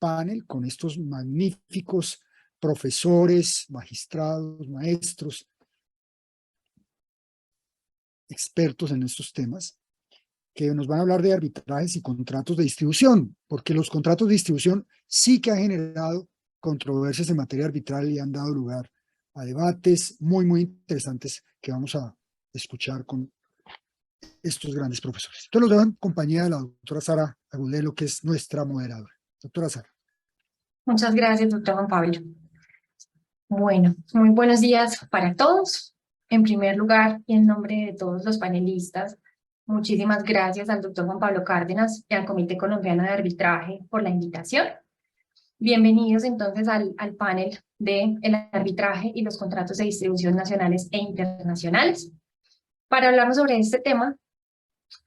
panel con estos magníficos profesores, magistrados, maestros, expertos en estos temas, que nos van a hablar de arbitrajes y contratos de distribución, porque los contratos de distribución sí que han generado controversias en materia arbitral y han dado lugar a debates muy, muy interesantes que vamos a escuchar con estos grandes profesores. Entonces los dejo en compañía de la doctora Sara Agudelo, que es nuestra moderadora. Doctora Sara. Muchas gracias, doctor Juan Pablo. Bueno, muy buenos días para todos. En primer lugar, y en nombre de todos los panelistas, muchísimas gracias al doctor Juan Pablo Cárdenas y al Comité Colombiano de Arbitraje por la invitación. Bienvenidos entonces al panel de el arbitraje y los contratos de distribución nacionales e internacionales. Para hablarnos sobre este tema,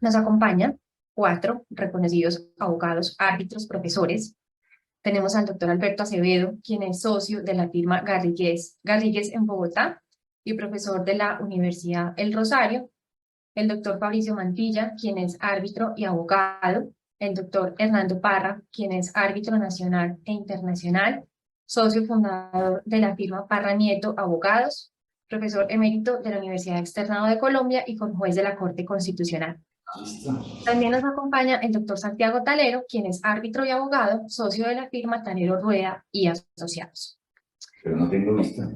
nos acompañan 4 reconocidos abogados, árbitros, profesores. Tenemos al doctor Alberto Acevedo, quien es socio de la firma Garrigues en Bogotá y profesor de la Universidad El Rosario. El doctor Fabricio Mantilla, quien es árbitro y abogado. El doctor Hernando Parra, quien es árbitro nacional e internacional, socio fundador de la firma Parra Nieto Abogados, profesor emérito de la Universidad Externado de Colombia y juez de la Corte Constitucional. También nos acompaña el doctor Santiago Talero, quien es árbitro y abogado, socio de la firma Talero Rueda y Asociados. Pero no tengo vista.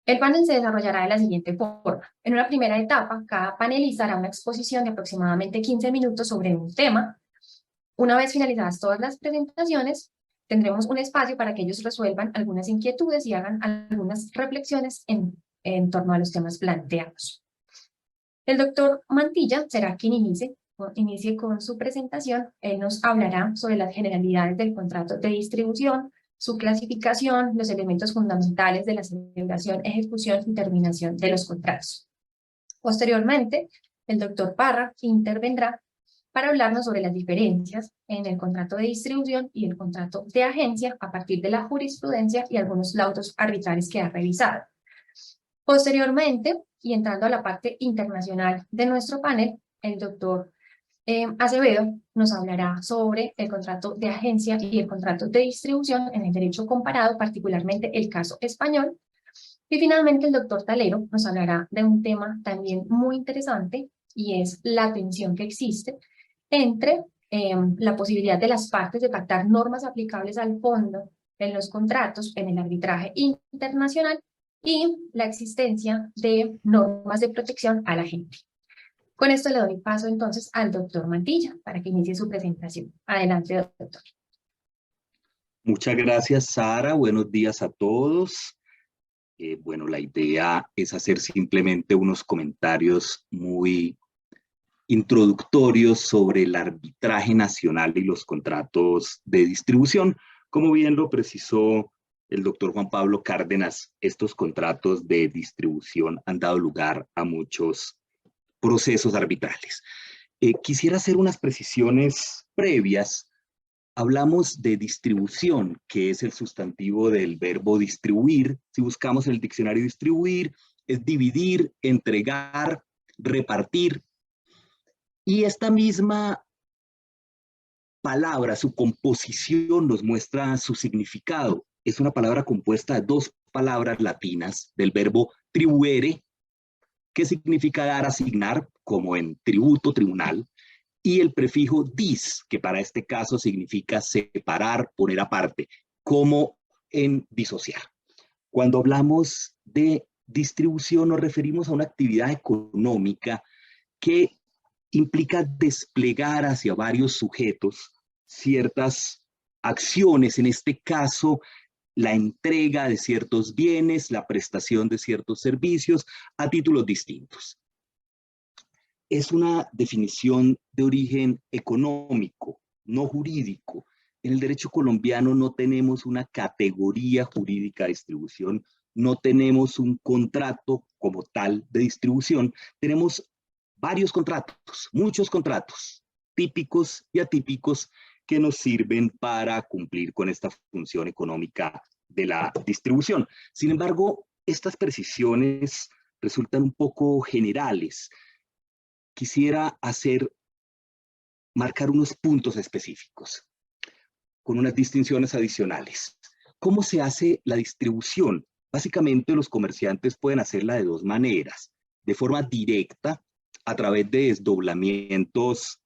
El panel se desarrollará de la siguiente forma. En una primera etapa, cada panelista hará una exposición de aproximadamente 15 minutos sobre un tema. Una vez finalizadas todas las presentaciones, tendremos un espacio para que ellos resuelvan algunas inquietudes y hagan algunas reflexiones en torno a los temas planteados. El doctor Mantilla será quien inicie con su presentación. Él nos hablará sobre las generalidades del contrato de distribución, su clasificación, los elementos fundamentales de la celebración, ejecución y terminación de los contratos. Posteriormente, el doctor Parra intervendrá para hablarnos sobre las diferencias en el contrato de distribución y el contrato de agencia a partir de la jurisprudencia y algunos laudos arbitrales que ha revisado. Posteriormente, y entrando a la parte internacional de nuestro panel, el doctor Acevedo nos hablará sobre el contrato de agencia y el contrato de distribución en el derecho comparado, particularmente el caso español. Y finalmente el doctor Talero nos hablará de un tema también muy interesante y es la tensión que existe entre la posibilidad de las partes de pactar normas aplicables al fondo en los contratos en el arbitraje internacional y la existencia de normas de protección a la gente. Con esto le doy paso entonces al doctor Mantilla para que inicie su presentación. Adelante, doctor. Muchas gracias, Sara. Buenos días a todos. Bueno, la idea es hacer simplemente unos comentarios muy introductorios sobre el arbitraje nacional y los contratos de distribución. Como bien lo precisó el doctor Juan Pablo Cárdenas, estos contratos de distribución han dado lugar a muchos procesos arbitrales. Quisiera hacer unas precisiones previas. Hablamos de distribución, que es el sustantivo del verbo distribuir. Si buscamos en el diccionario distribuir, es dividir, entregar, repartir. Y esta misma palabra, su composición nos muestra su significado. Es una palabra compuesta de 2 palabras latinas del verbo tribuere, que significa dar, asignar, como en tributo, tribunal, y el prefijo dis, que para este caso significa separar, poner aparte, como en disociar. Cuando hablamos de distribución nos referimos a una actividad económica que implica desplegar hacia varios sujetos ciertas acciones, en este caso la entrega de ciertos bienes, la prestación de ciertos servicios a títulos distintos. Es una definición de origen económico, no jurídico. En el derecho colombiano no tenemos una categoría jurídica de distribución, no tenemos un contrato como tal de distribución, tenemos varios contratos, muchos contratos, típicos y atípicos, que nos sirven para cumplir con esta función económica de la distribución. Sin embargo, estas precisiones resultan un poco generales. Quisiera marcar unos puntos específicos. con unas distinciones adicionales. ¿Cómo se hace la distribución? Básicamente los comerciantes pueden hacerla de dos maneras. De forma directa, a través de desdoblamientos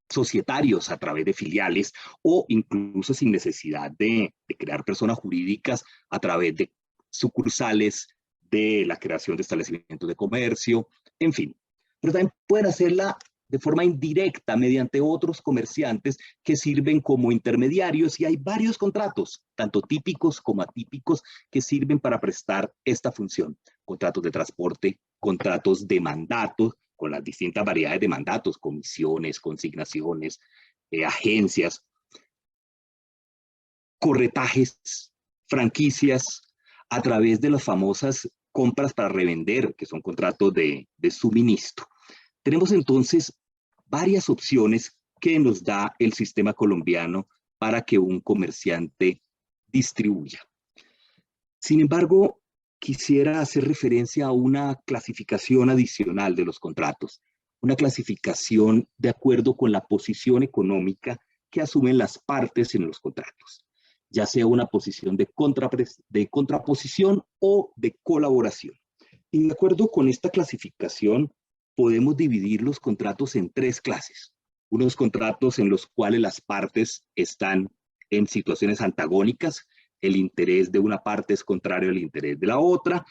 societarios, a través de filiales, o incluso sin necesidad de crear personas jurídicas a través de sucursales, de la creación de establecimientos de comercio, en fin. Pero también pueden hacerla de forma indirecta mediante otros comerciantes que sirven como intermediarios, y hay varios contratos, tanto típicos como atípicos, que sirven para prestar esta función. Contratos de transporte, contratos de mandatos, con las distintas variedades de mandatos, comisiones, consignaciones, agencias, corretajes, franquicias, a través de las famosas compras para revender, que son contratos de suministro. Tenemos entonces varias opciones que nos da el sistema colombiano para que un comerciante distribuya. Sin embargo, quisiera hacer referencia a una clasificación adicional de los contratos, una clasificación de acuerdo con la posición económica que asumen las partes en los contratos, ya sea una posición de contraposición o de colaboración. Y de acuerdo con esta clasificación, podemos dividir los contratos en tres clases. Unos contratos en los cuales las partes están en situaciones antagónicas, el interés de una parte es contrario al interés de la otra.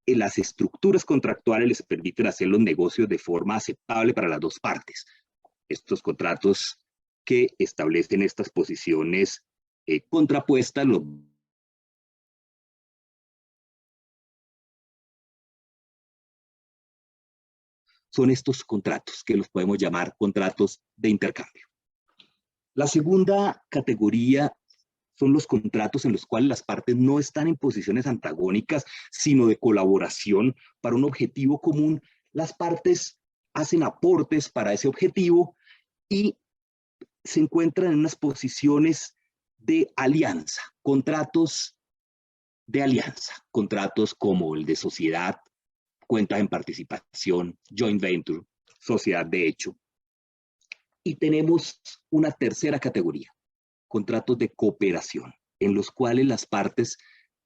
Las estructuras contractuales les permiten hacer los negocios de forma aceptable para las dos partes. Estos contratos que establecen estas posiciones contrapuestas son estos contratos que los podemos llamar contratos de intercambio. La segunda categoría son los contratos en los cuales las partes no están en posiciones antagónicas, sino de colaboración para un objetivo común. Las partes hacen aportes para ese objetivo y se encuentran en unas posiciones de alianza, contratos de alianza, contratos como el de sociedad, cuentas en participación, joint venture, sociedad de hecho. Y tenemos una tercera categoría, contratos de cooperación, en los cuales las partes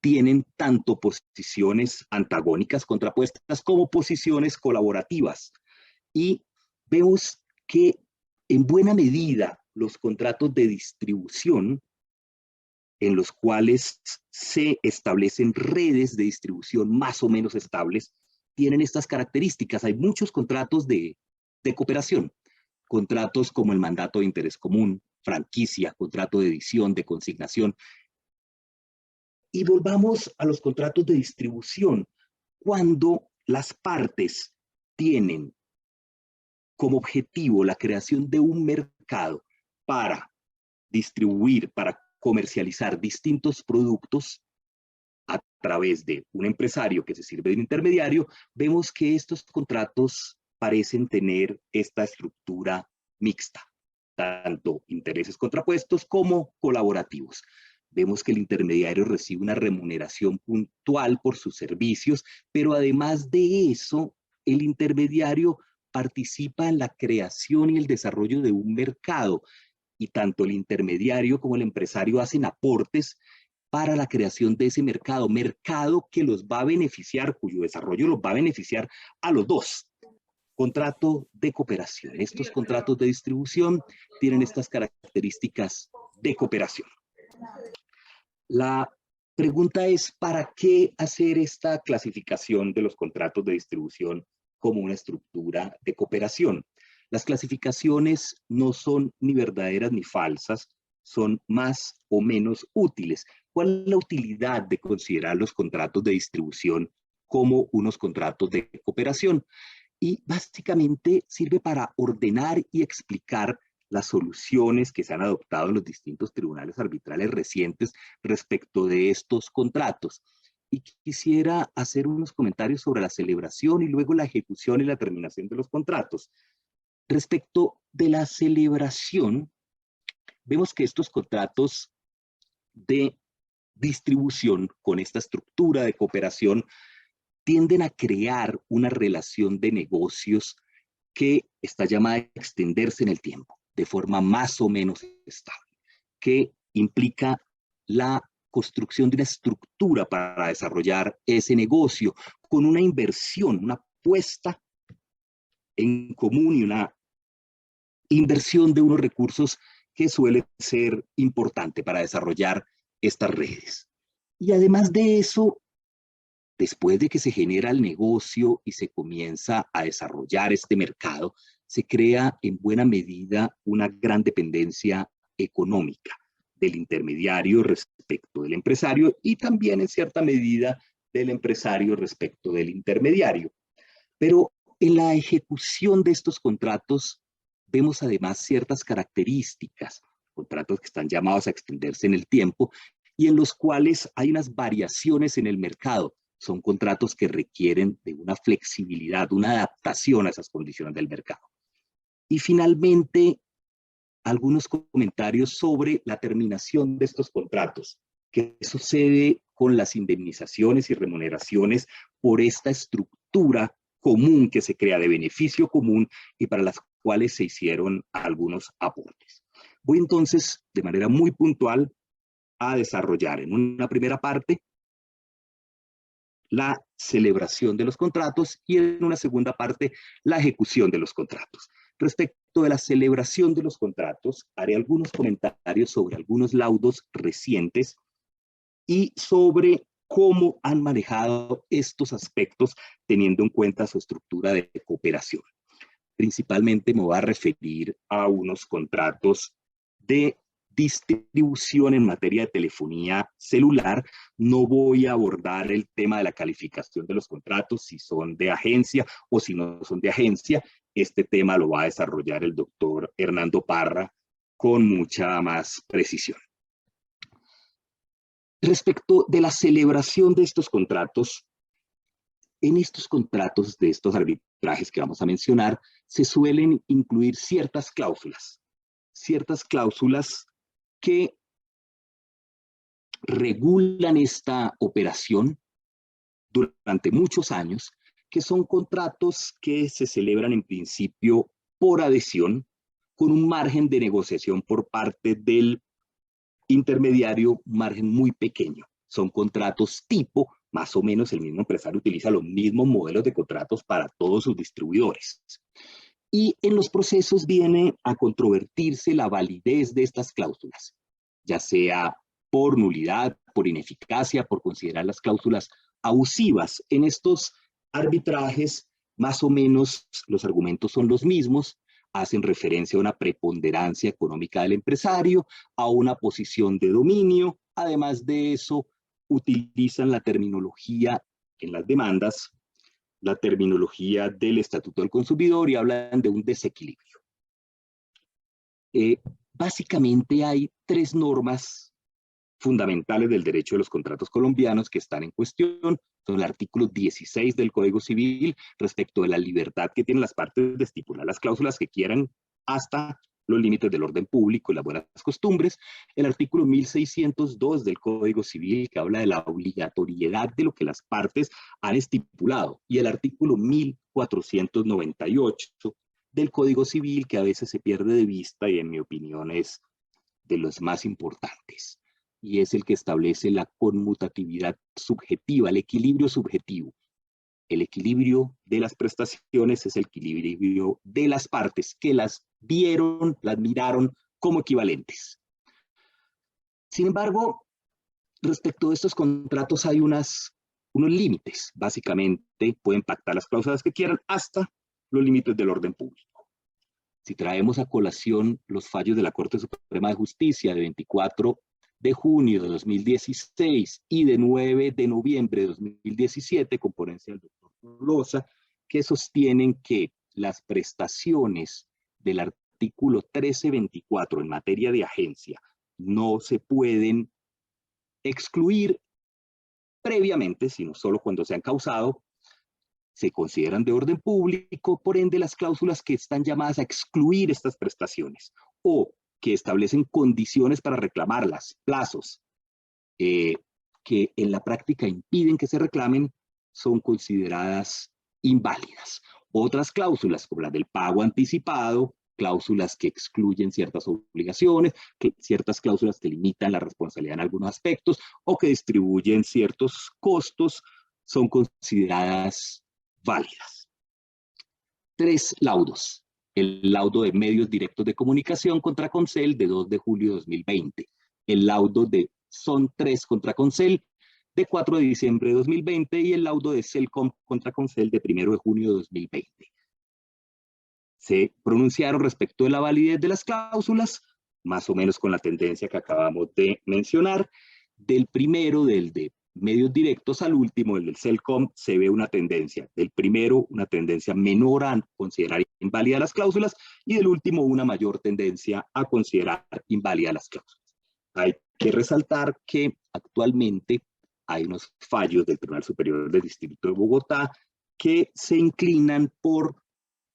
tienen tanto posiciones antagónicas, contrapuestas, como posiciones colaborativas. Y vemos que en buena medida los contratos de distribución, en los cuales se establecen redes de distribución más o menos estables, tienen estas características. Hay muchos contratos de cooperación, contratos como el mandato de interés común, franquicia, contrato de edición, de consignación. Y volvamos a los contratos de distribución. Cuando las partes tienen como objetivo la creación de un mercado para distribuir, para comercializar distintos productos a través de un empresario que se sirve de un intermediario, vemos que estos contratos parecen tener esta estructura mixta, tanto intereses contrapuestos como colaborativos. Vemos que el intermediario recibe una remuneración puntual por sus servicios, pero además de eso, el intermediario participa en la creación y el desarrollo de un mercado, y tanto el intermediario como el empresario hacen aportes para la creación de ese mercado, mercado que los va a beneficiar, cuyo desarrollo los va a beneficiar a los dos. Contrato de cooperación. Estos contratos de distribución tienen estas características de cooperación. La pregunta es, ¿para qué hacer esta clasificación de los contratos de distribución como una estructura de cooperación? Las clasificaciones no son ni verdaderas ni falsas, son más o menos útiles. ¿Cuál es la utilidad de considerar los contratos de distribución como unos contratos de cooperación? Y básicamente sirve para ordenar y explicar las soluciones que se han adoptado en los distintos tribunales arbitrales recientes respecto de estos contratos. Y quisiera hacer unos comentarios sobre la celebración y luego la ejecución y la terminación de los contratos. Respecto de la celebración, vemos que estos contratos de distribución con esta estructura de cooperación tienden a crear una relación de negocios que está llamada a extenderse en el tiempo de forma más o menos estable, que implica la construcción de una estructura para desarrollar ese negocio, con una inversión, una apuesta en común y una inversión de unos recursos que suele ser importante para desarrollar estas redes. Y además de eso, después de que se genera el negocio y se comienza a desarrollar este mercado, se crea en buena medida una gran dependencia económica del intermediario respecto del empresario y también en cierta medida del empresario respecto del intermediario. Pero en la ejecución de estos contratos vemos además ciertas características, contratos que están llamados a extenderse en el tiempo y en los cuales hay unas variaciones en el mercado. Son contratos que requieren de una flexibilidad, una adaptación a esas condiciones del mercado. Y finalmente, algunos comentarios sobre la terminación de estos contratos. ¿Qué sucede con las indemnizaciones y remuneraciones por esta estructura común que se crea de beneficio común y para las cuales se hicieron algunos aportes? Voy entonces, de manera muy puntual, a desarrollar en una primera parte la celebración de los contratos y en una segunda parte la ejecución de los contratos. Respecto de la celebración de los contratos, haré algunos comentarios sobre algunos laudos recientes y sobre cómo han manejado estos aspectos teniendo en cuenta su estructura de cooperación. Principalmente me voy a referir a unos contratos de distribución en materia de telefonía celular. No voy a abordar el tema de la calificación de los contratos, si son de agencia o si no son de agencia. Este tema lo va a desarrollar el doctor Hernando Parra con mucha más precisión. Respecto de la celebración de estos contratos, en estos contratos de estos arbitrajes que vamos a mencionar, se suelen incluir ciertas cláusulas que regulan esta operación durante muchos años, que son contratos que se celebran en principio por adhesión, con un margen de negociación por parte del intermediario, un margen muy pequeño. Son contratos tipo, más o menos el mismo empresario utiliza los mismos modelos de contratos para todos sus distribuidores. Y en los procesos viene a controvertirse la validez de estas cláusulas, ya sea por nulidad, por ineficacia, por considerar las cláusulas abusivas. En estos arbitrajes, más o menos, los argumentos son los mismos, hacen referencia a una preponderancia económica del empresario, a una posición de dominio. Además de eso, utilizan la terminología en las demandas, la terminología del Estatuto del Consumidor y hablan de un desequilibrio. Básicamente hay tres normas fundamentales del derecho de los contratos colombianos que están en cuestión. Son el artículo 16 del Código Civil respecto de la libertad que tienen las partes de estipular las cláusulas que quieran hasta los límites del orden público y las buenas costumbres. El artículo 1602 del Código Civil que habla de la obligatoriedad de lo que las partes han estipulado. Y el artículo 1498 del Código Civil que a veces se pierde de vista y en mi opinión es de los más importantes. Y es el que establece la conmutatividad subjetiva, el equilibrio subjetivo. El equilibrio de las prestaciones es el equilibrio de las partes que las vieron, las miraron como equivalentes. Sin embargo, respecto de estos contratos hay unos límites. Básicamente pueden pactar las cláusulas que quieran hasta los límites del orden público. Si traemos a colación los fallos de la Corte Suprema de Justicia de 24 de junio de 2016 y de 9 de noviembre de 2017, con ponencia del doctor Loza, que sostienen que las prestaciones del artículo 1324 en materia de agencia no se pueden excluir previamente, sino solo cuando se han causado, se consideran de orden público, por ende las cláusulas que están llamadas a excluir estas prestaciones o que establecen condiciones para reclamarlas, plazos, que en la práctica impiden que se reclamen, son consideradas inválidas. Otras cláusulas, como las del pago anticipado, cláusulas que excluyen ciertas obligaciones, ciertas cláusulas que limitan la responsabilidad en algunos aspectos o que distribuyen ciertos costos, son consideradas válidas. 3 laudos. El laudo de medios directos de comunicación contra Concel de 2 de julio de 2020. El laudo de Son 3 contra Concel de 4 de diciembre de 2020 y el laudo de Celcom contra Concel de 1 de junio de 2020. Se pronunciaron respecto de la validez de las cláusulas, más o menos con la tendencia que acabamos de mencionar. Del primero, del de medios directos, al último, el del Celcom, se ve una tendencia. Del primero, una tendencia menor a considerar inválidas las cláusulas, y del último, una mayor tendencia a considerar inválidas las cláusulas. Hay que resaltar que actualmente hay unos fallos del Tribunal Superior del Distrito de Bogotá que se inclinan por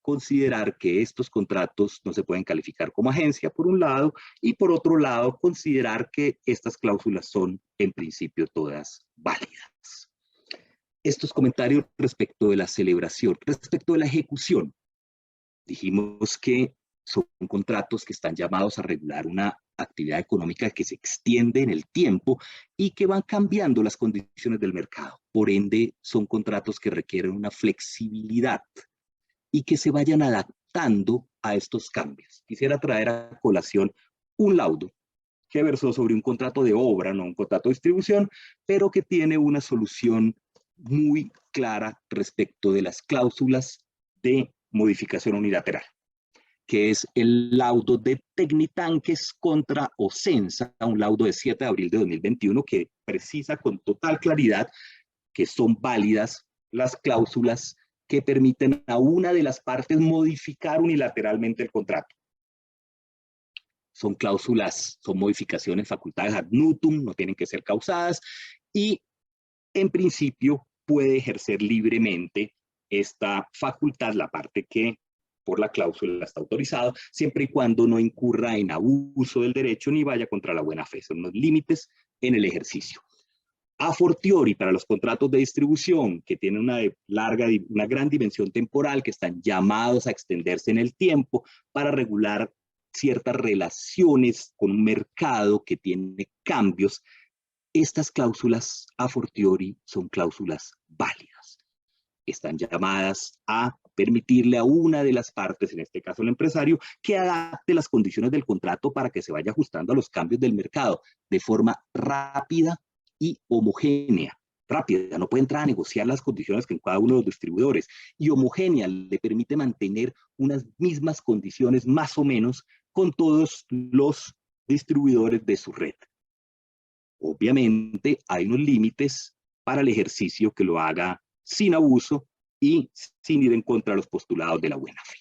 considerar que estos contratos no se pueden calificar como agencia, por un lado, y por otro lado, considerar que estas cláusulas son, en principio, todas válidas. Estos comentarios respecto de la celebración, respecto de la ejecución. Dijimos que son contratos que están llamados a regular una actividad económica que se extiende en el tiempo y que van cambiando las condiciones del mercado. Por ende, son contratos que requieren una flexibilidad y que se vayan adaptando a estos cambios. Quisiera traer a colación un laudo que versó sobre un contrato de obra, no un contrato de distribución, pero que tiene una solución muy clara respecto de las cláusulas de modificación unilateral, que es el laudo de Tecnitanques contra Ocensa, un laudo de 7 de abril de 2021 que precisa con total claridad que son válidas las cláusulas que permiten a una de las partes modificar unilateralmente el contrato. Son cláusulas, son modificaciones facultades ad nutum, no tienen que ser causadas, y en principio puede ejercer libremente esta facultad, la parte que por la cláusula está autorizado, siempre y cuando no incurra en abuso del derecho ni vaya contra la buena fe. Son los límites en el ejercicio. A fortiori, para los contratos de distribución que tienen una gran dimensión temporal, que están llamados a extenderse en el tiempo para regular ciertas relaciones con un mercado que tiene cambios, estas cláusulas a fortiori son cláusulas válidas. Están llamadas a permitirle a una de las partes, en este caso el empresario, que adapte las condiciones del contrato para que se vaya ajustando a los cambios del mercado de forma rápida y homogénea. Rápida, no puede entrar a negociar las condiciones que en cada uno de los distribuidores, y homogénea le permite mantener unas mismas condiciones más o menos con todos los distribuidores de su red. Obviamente hay unos límites para el ejercicio que lo haga sin abuso y sin ir en contra de los postulados de la buena fe.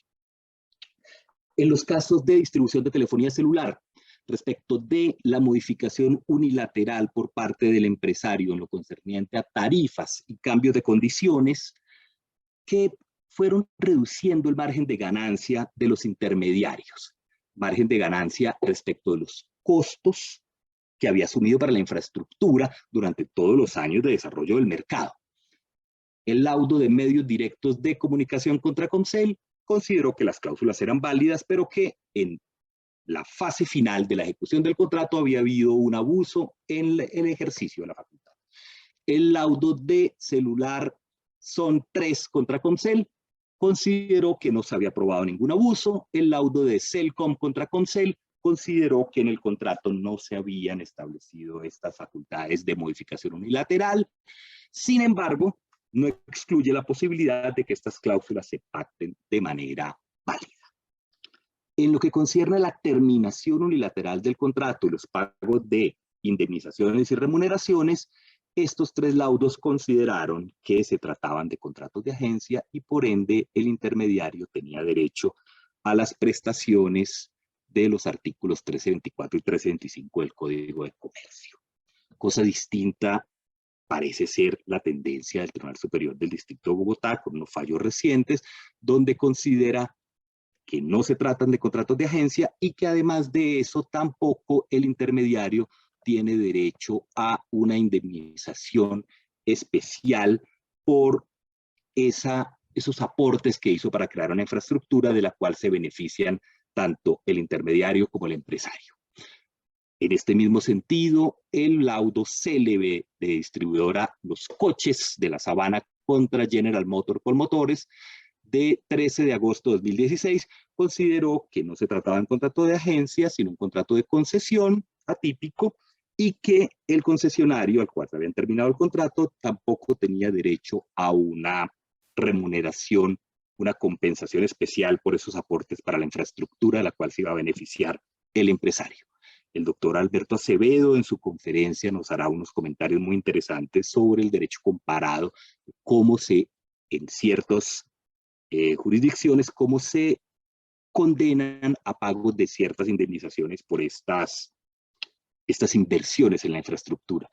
En los casos de distribución de telefonía celular, respecto de la modificación unilateral por parte del empresario en lo concerniente a tarifas y cambios de condiciones, que fueron reduciendo el margen de ganancia de los intermediarios, margen de ganancia respecto de los costos que había asumido para la infraestructura durante todos los años de desarrollo del mercado. El laudo de medios directos de comunicación contra Concel consideró que las cláusulas eran válidas, pero que en la fase final de la ejecución del contrato había habido un abuso en el ejercicio de la facultad. El laudo de celular Son 3 contra Concel consideró que no se había probado ningún abuso. El laudo de Celcom contra Concel consideró que en el contrato no se habían establecido estas facultades de modificación unilateral. Sin embargo, no excluye la posibilidad de que estas cláusulas se pacten de manera válida. En lo que concierne a la terminación unilateral del contrato y los pagos de indemnizaciones y remuneraciones, estos 3 laudos consideraron que se trataban de contratos de agencia y por ende el intermediario tenía derecho a las prestaciones de los artículos 1324 y 1325 del Código de Comercio. Cosa distinta parece ser la tendencia del Tribunal Superior del Distrito de Bogotá con unos fallos recientes donde considera que no se tratan de contratos de agencia y que además de eso tampoco el intermediario tiene derecho a una indemnización especial por esos aportes que hizo para crear una infraestructura de la cual se benefician tanto el intermediario como el empresario. En este mismo sentido, el laudo célebre de distribuidora Los Coches de la Sabana contra General Motors Colmotores de 13 de agosto de 2016 consideró que no se trataba de un contrato de agencia, sino un contrato de concesión atípico, y que el concesionario al cual se habían terminado el contrato tampoco tenía derecho a una remuneración, una compensación especial por esos aportes para la infraestructura de la cual se iba a beneficiar el empresario. El doctor Alberto Acevedo en su conferencia nos hará unos comentarios muy interesantes sobre el derecho comparado, cómo en ciertas jurisdicciones, cómo se condenan a pagos de ciertas indemnizaciones por estas inversiones en la infraestructura.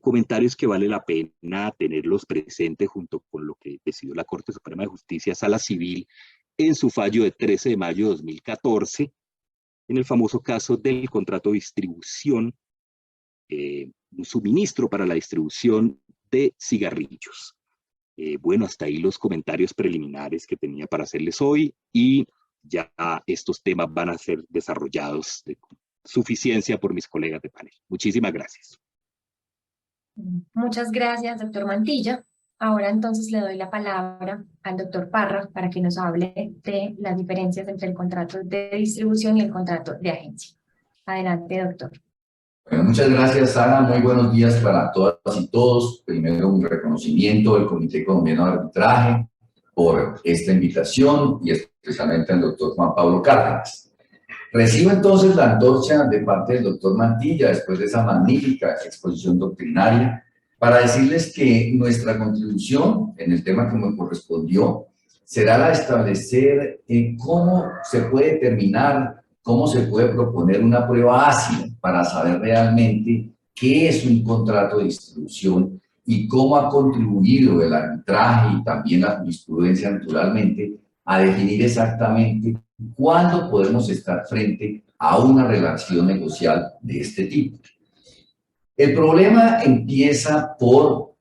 Comentarios que vale la pena tenerlos presentes junto con lo que decidió la Corte Suprema de Justicia Sala Civil en su fallo de 13 de mayo de 2014, en el famoso caso del contrato de distribución, un suministro para la distribución de cigarrillos. Bueno, hasta ahí los comentarios preliminares que tenía para hacerles hoy, y ya estos temas van a ser desarrollados de suficiencia por mis colegas de panel. Muchísimas gracias. Muchas gracias, doctor Mantilla. Ahora entonces le doy la palabra al doctor Parra para que nos hable de las diferencias entre el contrato de distribución y el contrato de agencia. Adelante, doctor. Bueno, muchas gracias, Sara. Muy buenos días para todas y todos. Primero, un reconocimiento al Comité Colombiano de Arbitraje por esta invitación y especialmente al doctor Juan Pablo Cárdenas. Recibo entonces la antorcha de parte del doctor Mantilla después de esa magnífica exposición doctrinaria para decirles que nuestra contribución en el tema que me correspondió será la de establecer cómo se puede determinar, cómo se puede proponer una prueba ácida para saber realmente qué es un contrato de distribución y cómo ha contribuido el arbitraje y también la jurisprudencia naturalmente a definir exactamente cuándo podemos estar frente a una relación negocial de este tipo. El problema empieza por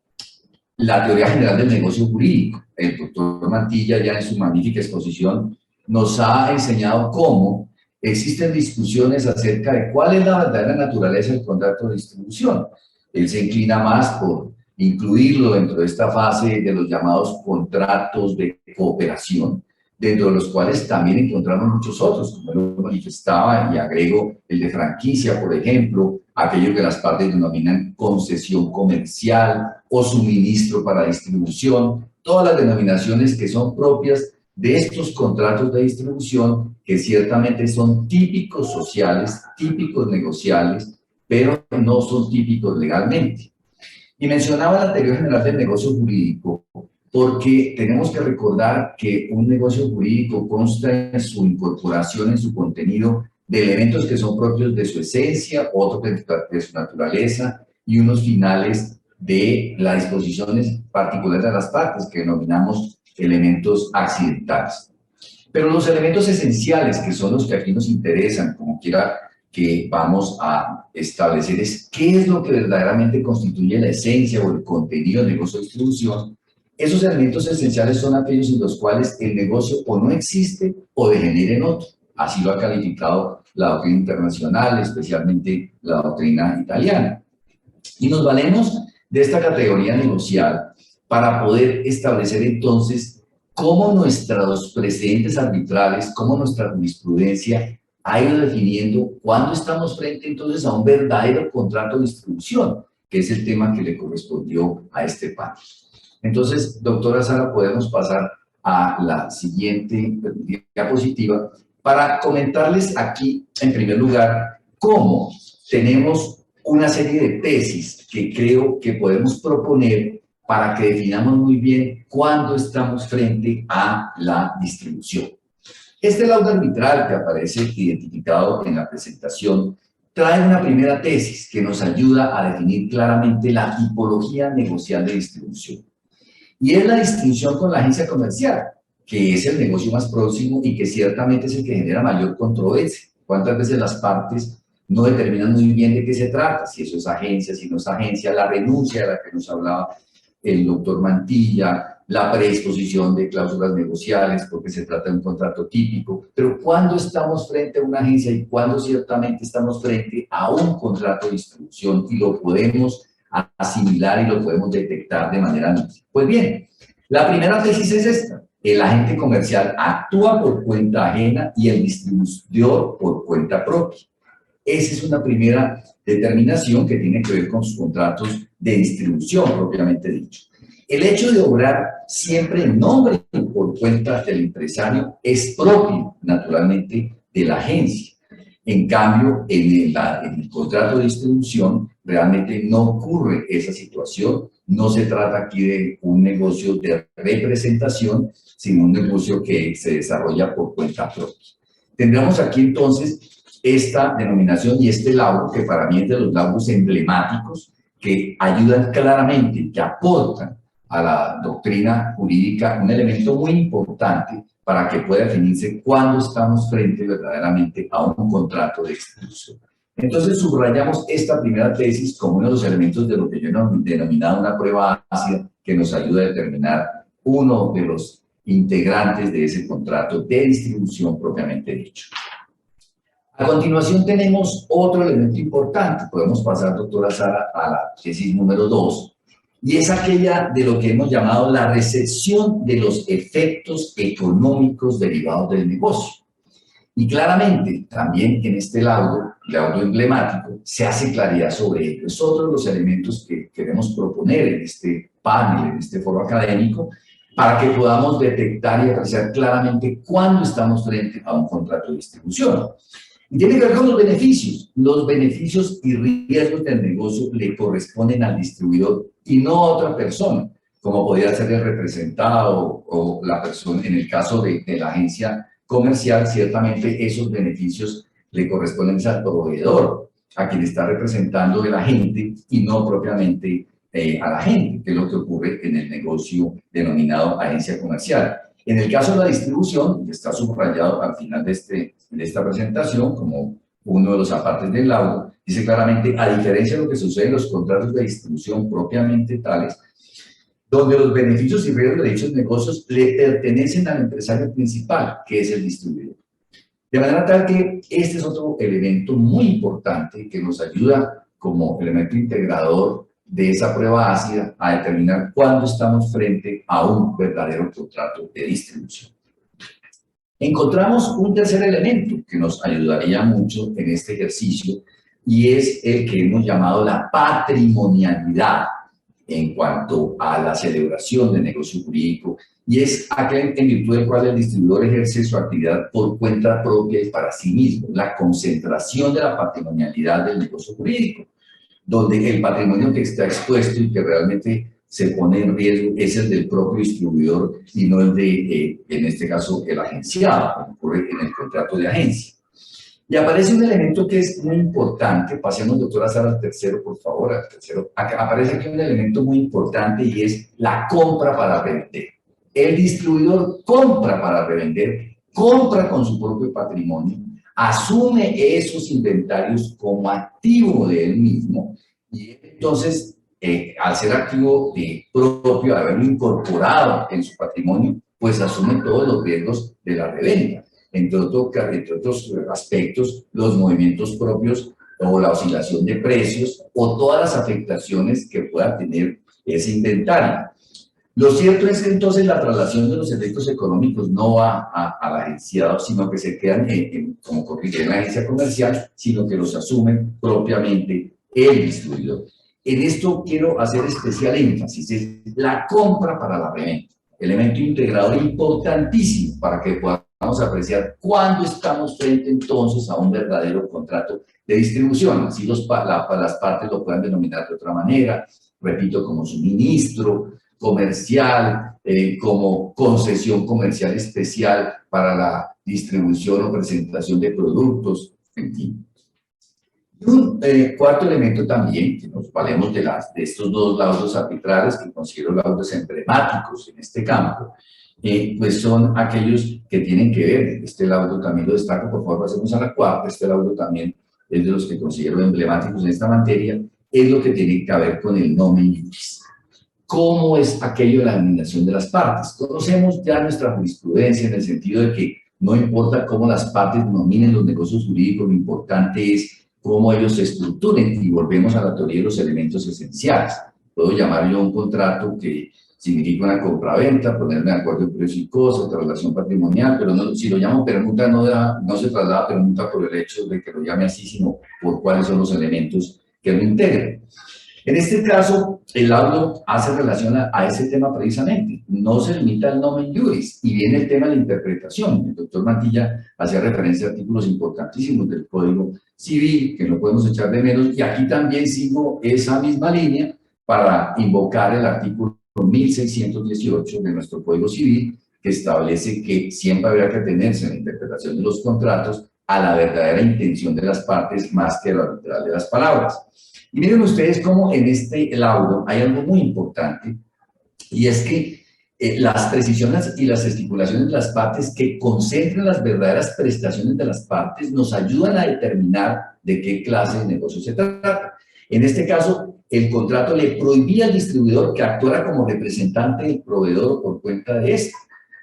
la teoría general del negocio jurídico. El doctor Mantilla ya en su magnífica exposición nos ha enseñado cómo existen discusiones acerca de cuál es la verdadera naturaleza del contrato de distribución. Él se inclina más por incluirlo dentro de esta fase de los llamados contratos de cooperación, dentro de los cuales también encontramos muchos otros, como lo manifestaba, y agrego el de franquicia, por ejemplo, aquello que las partes denominan concesión comercial o suministro para distribución, todas las denominaciones que son propias de estos contratos de distribución que ciertamente son típicos sociales, típicos negociables, pero no son típicos legalmente. Y mencionaba la teoría general del negocio jurídico porque tenemos que recordar que un negocio jurídico consta en su incorporación, en su contenido, de elementos que son propios de su esencia, otros de su naturaleza y unos finales de las disposiciones particulares de las partes que denominamos elementos accidentales. Pero los elementos esenciales, que son los que aquí nos interesan, como quiera que vamos a establecer, es qué es lo que verdaderamente constituye la esencia o el contenido del negocio de distribución. Esos elementos esenciales son aquellos en los cuales el negocio o no existe o degenera en otro. Así lo ha calificado la doctrina internacional, especialmente la doctrina italiana. Y nos valemos de esta categoría negocial para poder establecer entonces cómo nuestros precedentes arbitrales, cómo nuestra jurisprudencia ha ido definiendo cuándo estamos frente entonces a un verdadero contrato de distribución, que es el tema que le correspondió a este panel. Entonces, doctora Sara, podemos pasar a la siguiente diapositiva para comentarles aquí, en primer lugar, cómo tenemos una serie de tesis que creo que podemos proponer para que definamos muy bien cuándo estamos frente a la distribución. Este laudo arbitral que aparece identificado en la presentación trae una primera tesis que nos ayuda a definir claramente la tipología negocial de distribución. Y es la distinción con la agencia comercial, que es el negocio más próximo y que ciertamente es el que genera mayor controversia. ¿Cuántas veces las partes no determinan muy bien de qué se trata? Si eso es agencia, si no es agencia, la renuncia de la que nos hablaba el doctor Mantilla, la predisposición de cláusulas negociales, porque se trata de un contrato típico, pero cuando estamos frente a una agencia y cuando ciertamente estamos frente a un contrato de distribución y lo podemos asimilar y lo podemos detectar de manera nítida. Pues bien, la primera tesis es esta: el agente comercial actúa por cuenta ajena y el distribuidor por cuenta propia. Esa es una primera determinación que tiene que ver con sus contratos de distribución propiamente dicho. El hecho de obrar siempre en nombre y por cuenta del empresario es propio, naturalmente, de la agencia. En cambio, en el contrato de distribución realmente no ocurre esa situación. No se trata aquí de un negocio de representación, sino un negocio que se desarrolla por cuenta propia. Tendremos aquí entonces esta denominación y este laudo, que para mí es de los laudos emblemáticos que ayudan claramente, que aportan a la doctrina jurídica un elemento muy importante para que pueda definirse cuándo estamos frente verdaderamente a un contrato de distribución. Entonces subrayamos esta primera tesis como uno de los elementos de lo que yo he denominado una prueba ácida que nos ayuda a determinar uno de los integrantes de ese contrato de distribución propiamente dicho. A continuación tenemos otro elemento importante. Podemos pasar, doctora Sara, a la tesis número 2, y es aquella de lo que hemos llamado la recepción de los efectos económicos derivados del negocio. Y claramente, también en este laudo emblemático, se hace claridad sobre ello. Es otro de los elementos que queremos proponer en este panel, en este foro académico, para que podamos detectar y apreciar claramente cuándo estamos frente a un contrato de distribución. Y tiene que ver con los beneficios. Los beneficios y riesgos del negocio le corresponden al distribuidor y no a otra persona, como podría ser el representado o la persona. En el caso de la agencia comercial, ciertamente esos beneficios le corresponden al proveedor, a quien está representando el agente y no propiamente a la gente, que es lo que ocurre en el negocio denominado agencia comercial. En el caso de la distribución, que está subrayado al final de esta presentación como uno de los apartes del laudo, dice claramente, a diferencia de lo que sucede en los contratos de distribución propiamente tales, donde los beneficios y riesgos de dichos negocios le pertenecen al empresario principal, que es el distribuidor. De manera tal que este es otro elemento muy importante que nos ayuda como elemento integrador de esa prueba ácida a determinar cuándo estamos frente a un verdadero contrato de distribución. Encontramos un tercer elemento que nos ayudaría mucho en este ejercicio y es el que hemos llamado la patrimonialidad en cuanto a la celebración del negocio jurídico, y es aquel en virtud del cual el distribuidor ejerce su actividad por cuenta propia y para sí mismo, la concentración de la patrimonialidad del negocio jurídico, donde el patrimonio que está expuesto y que realmente se pone en riesgo es el del propio distribuidor y no el de, en este caso, el agenciado, como ocurre en el contrato de agencia. Y aparece un elemento que es muy importante. Pasemos, doctora Sara, al tercero, por favor, al tercero. Aparece aquí un elemento muy importante y es la compra para revender. El distribuidor compra para revender, compra con su propio patrimonio, asume esos inventarios como activo de él mismo y entonces, al ser activo propio, al haberlo incorporado en su patrimonio, pues asume todos los riesgos de la reventa. Entre otros aspectos, los movimientos propios o la oscilación de precios o todas las afectaciones que pueda tener ese inventario. Lo cierto es que entonces la traslación de los efectos económicos no va al agenciado, sino que se quedan como ocurriría en la agencia comercial, sino que los asume propiamente el distribuidor. En esto quiero hacer especial énfasis, es la compra para la reventa, elemento integrador importantísimo para que podamos apreciar cuándo estamos frente entonces a un verdadero contrato de distribución. Así las partes lo puedan denominar de otra manera, repito, como suministro comercial, como concesión comercial especial para la distribución o presentación de productos, en fin. Y un cuarto elemento también, que nos valemos de estos dos laudos arbitrales, que considero laudos emblemáticos en este campo, pues son aquellos que tienen que ver, este laudo también lo destaco, por favor pasemos a la cuarta, este laudo también es de los que considero emblemáticos en esta materia, es lo que tiene que ver con el nomen iuris. ¿cómo es aquello de la denominación de las partes? Conocemos ya nuestra jurisprudencia en el sentido de que no importa cómo las partes denominen los negocios jurídicos, lo importante es cómo ellos se estructuren, y volvemos a la teoría de los elementos esenciales. Puedo llamar yo un contrato que significa una compraventa, ponerme de acuerdo en precio y cosa, traslación patrimonial, pero no, si lo llamo permuta no se traslada permuta por el hecho de que lo llame así, sino por cuáles son los elementos que lo integran. En este caso, el laudo hace relación a ese tema precisamente, no se limita al nomen juris, y viene el tema de la interpretación. El doctor Mantilla hacía referencia a artículos importantísimos del Código Civil, que no podemos echar de menos, y aquí también sigo esa misma línea para invocar el artículo 1618 de nuestro Código Civil, que establece que siempre habrá que atenerse en la interpretación de los contratos a la verdadera intención de las partes más que a lo literal de las palabras. Y miren ustedes cómo en este laudo hay algo muy importante, y es que las precisiones y las estipulaciones de las partes que concentran las verdaderas prestaciones de las partes nos ayudan a determinar de qué clase de negocio se trata. En este caso, el contrato le prohibía al distribuidor que actuara como representante del proveedor por cuenta de este.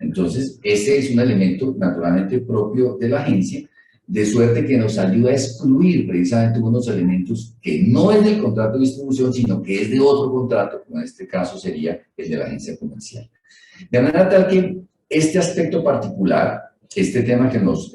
Entonces, ese es un elemento naturalmente propio de la agencia, de suerte que nos ayuda a excluir precisamente unos elementos que no es del contrato de distribución, sino que es de otro contrato, como en este caso sería el de la agencia comercial. De manera tal que este aspecto particular, este tema que nos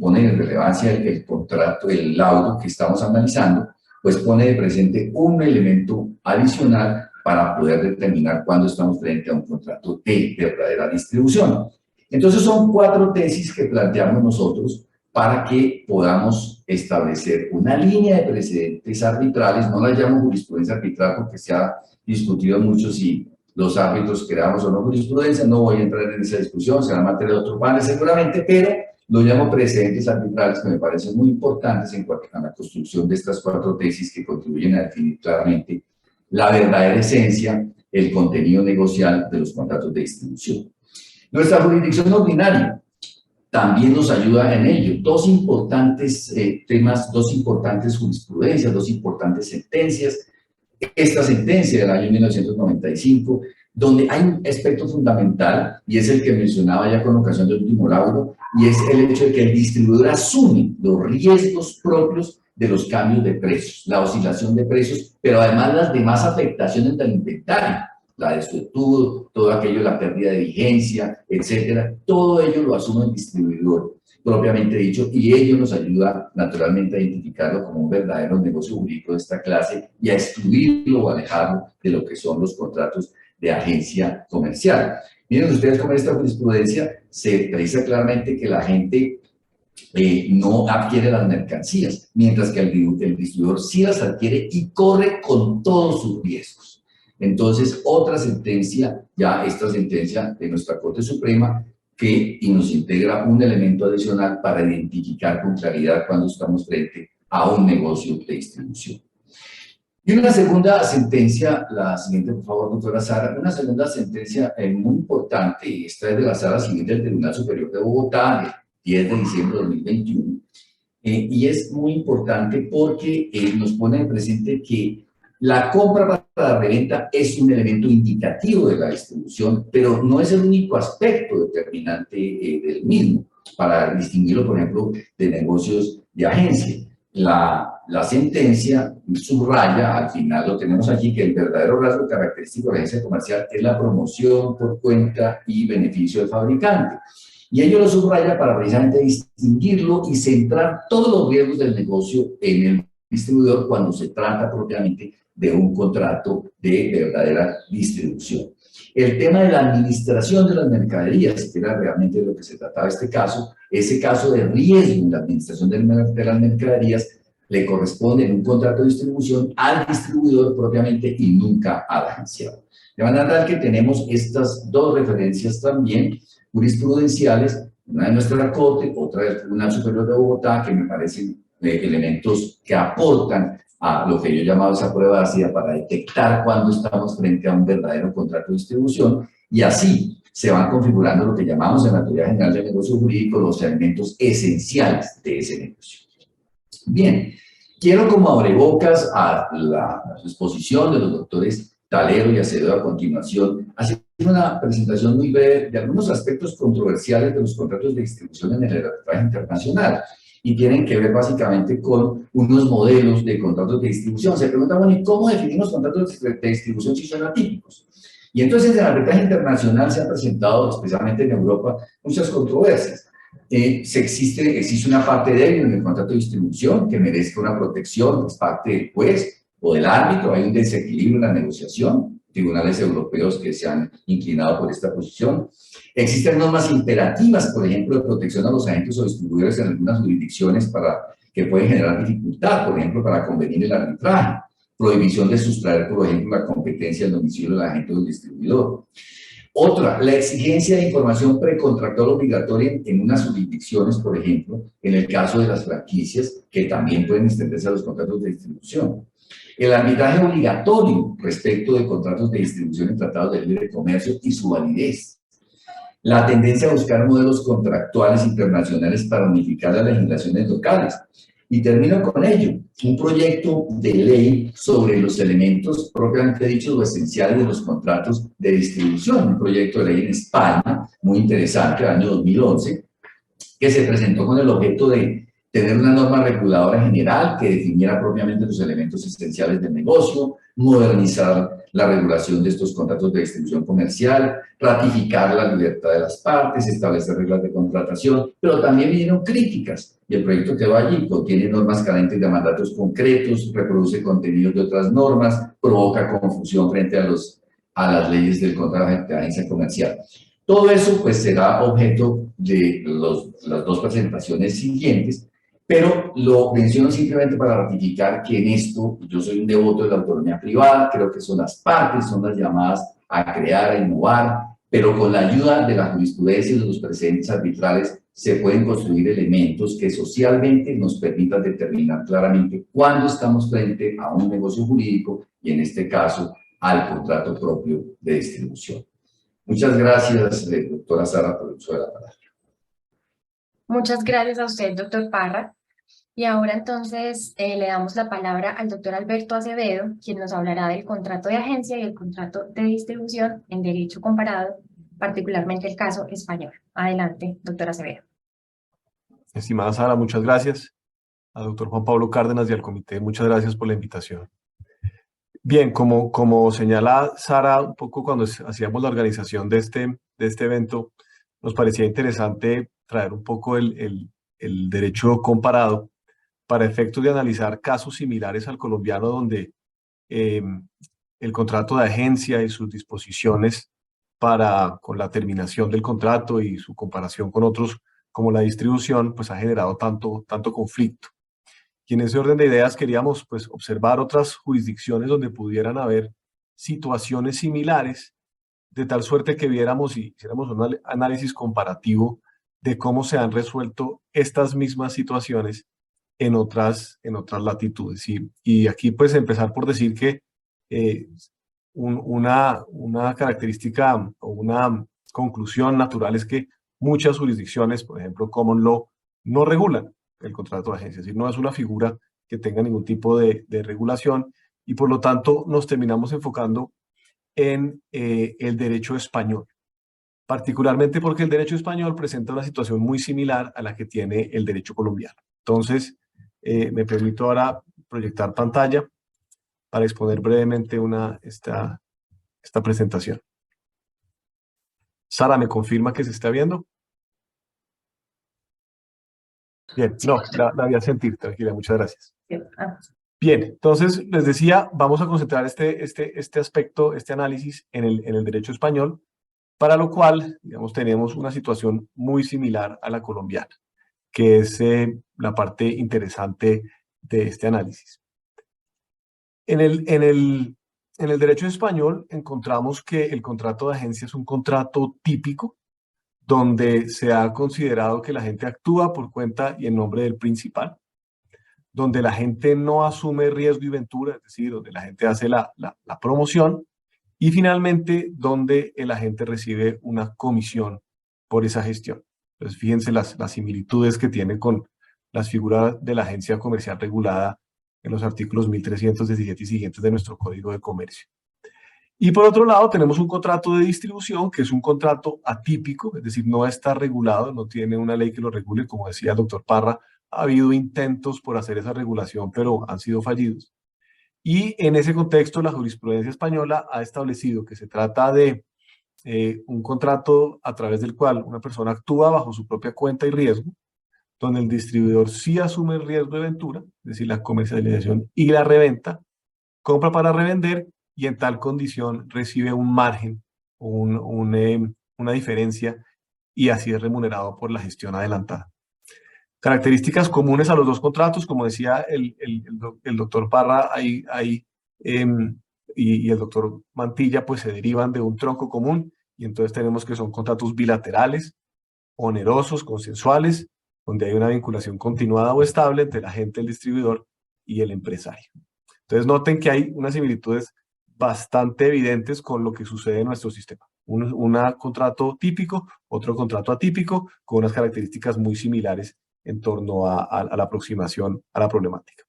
pone en relevancia el contrato, el laudo que estamos analizando, pues pone de presente un elemento adicional para poder determinar cuándo estamos frente a un contrato de verdadera distribución. Entonces son 4 tesis que planteamos nosotros para que podamos establecer una línea de precedentes arbitrales. No la llamo jurisprudencia arbitral porque se ha discutido mucho si los árbitros creamos o no jurisprudencia, no voy a entrar en esa discusión, será materia de otro panel seguramente, pero lo llamo precedentes arbitrales, que me parecen muy importantes en cuanto a la construcción de estas 4 tesis que contribuyen a definir claramente la verdadera esencia, el contenido negocial de los contratos de distribución. Nuestra jurisdicción ordinaria también nos ayuda en ello. 2 importantes temas, 2 importantes jurisprudencias, 2 importantes sentencias. Esta sentencia del año 1995, donde hay un aspecto fundamental, y es el que mencionaba ya con ocasión del último laudo, y es el hecho de que el distribuidor asume los riesgos propios de los cambios de precios, la oscilación de precios, pero además las demás afectaciones del inventario, la destructura, todo aquello, la pérdida de vigencia, etcétera, todo ello lo asume el distribuidor, propiamente dicho, y ello nos ayuda naturalmente a identificarlo como un verdadero negocio jurídico de esta clase y a excluirlo o alejarlo de lo que son los contratos de agencia comercial. Miren ustedes cómo en esta jurisprudencia se precisa claramente que la gente no adquiere las mercancías, mientras que el distribuidor sí las adquiere y corre con todos sus riesgos. Entonces, otra sentencia, ya esta sentencia de nuestra Corte Suprema, y nos integra un elemento adicional para identificar con claridad cuando estamos frente a un negocio de distribución. Y una segunda sentencia, la siguiente, por favor, doctora Sara, una segunda sentencia muy importante, y esta es de la Sala Civil del Tribunal Superior de Bogotá, el 10 de diciembre de 2021, y es muy importante porque nos pone en presente que la compra para la reventa es un elemento indicativo de la distribución, pero no es el único aspecto determinante del mismo, para distinguirlo, por ejemplo, de negocios de agencia. La sentencia subraya, al final lo tenemos aquí, que el verdadero rasgo característico de la agencia comercial es la promoción por cuenta y beneficio del fabricante. Y ello lo subraya para precisamente distinguirlo y centrar todos los riesgos del negocio en el distribuidor cuando se trata propiamente de un contrato de verdadera distribución. El tema de la administración de las mercaderías, que era realmente de lo que se trataba este caso, ese caso de riesgo en la administración de las mercaderías le corresponde en un contrato de distribución al distribuidor propiamente y nunca al agenciado. De manera tal que tenemos estas 2 referencias también jurisprudenciales, una de nuestra Corte, otra del Tribunal Superior de Bogotá, que me parecen elementos que aportan a lo que yo he llamado esa prueba ácida para detectar cuándo estamos frente a un verdadero contrato de distribución, y así se van configurando lo que llamamos en la teoría general del negocio jurídico los elementos esenciales de ese negocio. Bien, quiero como abrebocas a la exposición de los doctores Talero y Acevedo a continuación, haciendo una presentación muy breve de algunos aspectos controversiales de los contratos de distribución en el arbitraje internacional, y tienen que ver básicamente con unos modelos de contratos de distribución. Se pregunta, bueno, ¿y cómo definimos contratos de distribución si son atípicos? Y entonces en el arbitraje internacional se han presentado, especialmente en Europa, muchas controversias. Existe una parte débil en el contrato de distribución que merezca una protección, es parte del juez o del árbitro, hay un desequilibrio en la negociación, tribunales europeos que se han inclinado por esta posición. Existen normas imperativas, por ejemplo, de protección a los agentes o distribuidores en algunas jurisdicciones que pueden generar dificultad, por ejemplo, para convenir el arbitraje. Prohibición de sustraer, por ejemplo, la competencia del domicilio del agente o del distribuidor. Otra, la exigencia de información precontractual obligatoria en unas jurisdicciones, por ejemplo, en el caso de las franquicias, que también pueden extenderse a los contratos de distribución. El arbitraje obligatorio respecto de contratos de distribución en tratados de libre comercio y su validez. La tendencia a buscar modelos contractuales internacionales para unificar las legislaciones locales. Y termino con ello, un proyecto de ley sobre los elementos propiamente dichos o esenciales de los contratos de distribución, un proyecto de ley en España, muy interesante, del año 2011, que se presentó con el objeto de tener una norma reguladora general que definiera propiamente los elementos esenciales del negocio, modernizar la regulación de estos contratos de distribución comercial, ratificar la libertad de las partes, establecer reglas de contratación, pero también vinieron críticas, y el proyecto quedó allí, contiene normas carentes de mandatos concretos, reproduce contenidos de otras normas, provoca confusión frente a las leyes del contrato de agencia comercial. Todo eso pues será objeto de las dos presentaciones siguientes, pero lo menciono simplemente para ratificar que en esto yo soy un devoto de la autonomía privada, creo que son las partes, son las llamadas a crear, a innovar, pero con la ayuda de la jurisprudencia y de los precedentes arbitrales se pueden construir elementos que socialmente nos permitan determinar claramente cuándo estamos frente a un negocio jurídico y en este caso al contrato propio de distribución. Muchas gracias, doctora Sara, por el uso de la palabra. Muchas gracias a usted, doctor Parra. Y ahora entonces le damos la palabra al doctor Alberto Acevedo, quien nos hablará del contrato de agencia y el contrato de distribución en derecho comparado, particularmente el caso español. Adelante, doctor Acevedo. Estimada Sara, muchas gracias. Al doctor Juan Pablo Cárdenas y al comité, muchas gracias por la invitación. Bien, como señala Sara, un poco cuando hacíamos la organización de este evento, nos parecía interesante traer un poco el derecho comparado para efectos de analizar casos similares al colombiano donde el contrato de agencia y sus disposiciones con la terminación del contrato y su comparación con otros como la distribución, pues ha generado tanto conflicto. Y en ese orden de ideas queríamos pues observar otras jurisdicciones donde pudieran haber situaciones similares, de tal suerte que viéramos y hiciéramos un análisis comparativo de cómo se han resuelto estas mismas situaciones en otras latitudes. Y aquí pues empezar por decir que una característica o una conclusión natural es que muchas jurisdicciones, por ejemplo, Common Law, no regulan el contrato de agencia, es decir, no es una figura que tenga ningún tipo de regulación y por lo tanto nos terminamos enfocando en el derecho español, particularmente porque el derecho español presenta una situación muy similar a la que tiene el derecho colombiano. Entonces, me permito ahora proyectar pantalla para exponer brevemente esta presentación. Sara, ¿me confirma que se está viendo? Bien, no, la voy a sentir, tranquila, muchas gracias. Bien, entonces les decía, vamos a concentrar este aspecto, este análisis en el derecho español, para lo cual, digamos, tenemos una situación muy similar a la colombiana, que es la parte interesante de este análisis. En el derecho español encontramos que el contrato de agencia es un contrato típico donde se ha considerado que la gente actúa por cuenta y en nombre del principal, donde la gente no asume riesgo y ventura, es decir, donde la gente hace la promoción, y finalmente donde el agente recibe una comisión por esa gestión. Entonces, fíjense las similitudes que tiene con las figuras de la agencia comercial regulada en los artículos 1317 y siguientes de nuestro Código de Comercio. Y por otro lado, tenemos un contrato de distribución, que es un contrato atípico, es decir, no está regulado, no tiene una ley que lo regule, como decía el doctor Parra, ha habido intentos por hacer esa regulación, pero han sido fallidos. Y en ese contexto, la jurisprudencia española ha establecido que se trata de un contrato a través del cual una persona actúa bajo su propia cuenta y riesgo, donde el distribuidor sí asume el riesgo de ventura, es decir, la comercialización y la reventa, compra para revender y en tal condición recibe un margen, una diferencia y así es remunerado por la gestión adelantada. Características comunes a los dos contratos, como decía el doctor Parra y el doctor Mantilla, pues se derivan de un tronco común y entonces tenemos que son contratos bilaterales, onerosos, consensuales, donde hay una vinculación continuada o estable entre el agente, el distribuidor y el empresario. Entonces noten que hay unas similitudes bastante evidentes con lo que sucede en nuestro sistema. Un contrato típico, otro contrato atípico, con unas características muy similares en torno a la aproximación a la problemática.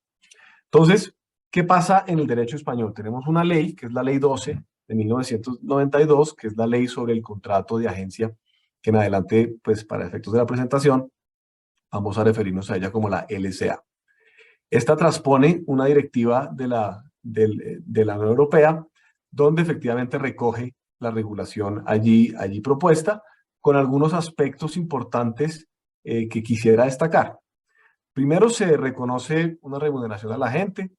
Entonces, ¿qué pasa en el derecho español? Tenemos una ley, que es la Ley 12 de 1992, que es la ley sobre el contrato de agencia, que en adelante, pues para efectos de la presentación, vamos a referirnos a ella como la LCA. Esta transpone una directiva de la Unión Europea, donde efectivamente recoge la regulación allí propuesta, con algunos aspectos importantes que quisiera destacar. Primero, se reconoce una remuneración a la gente,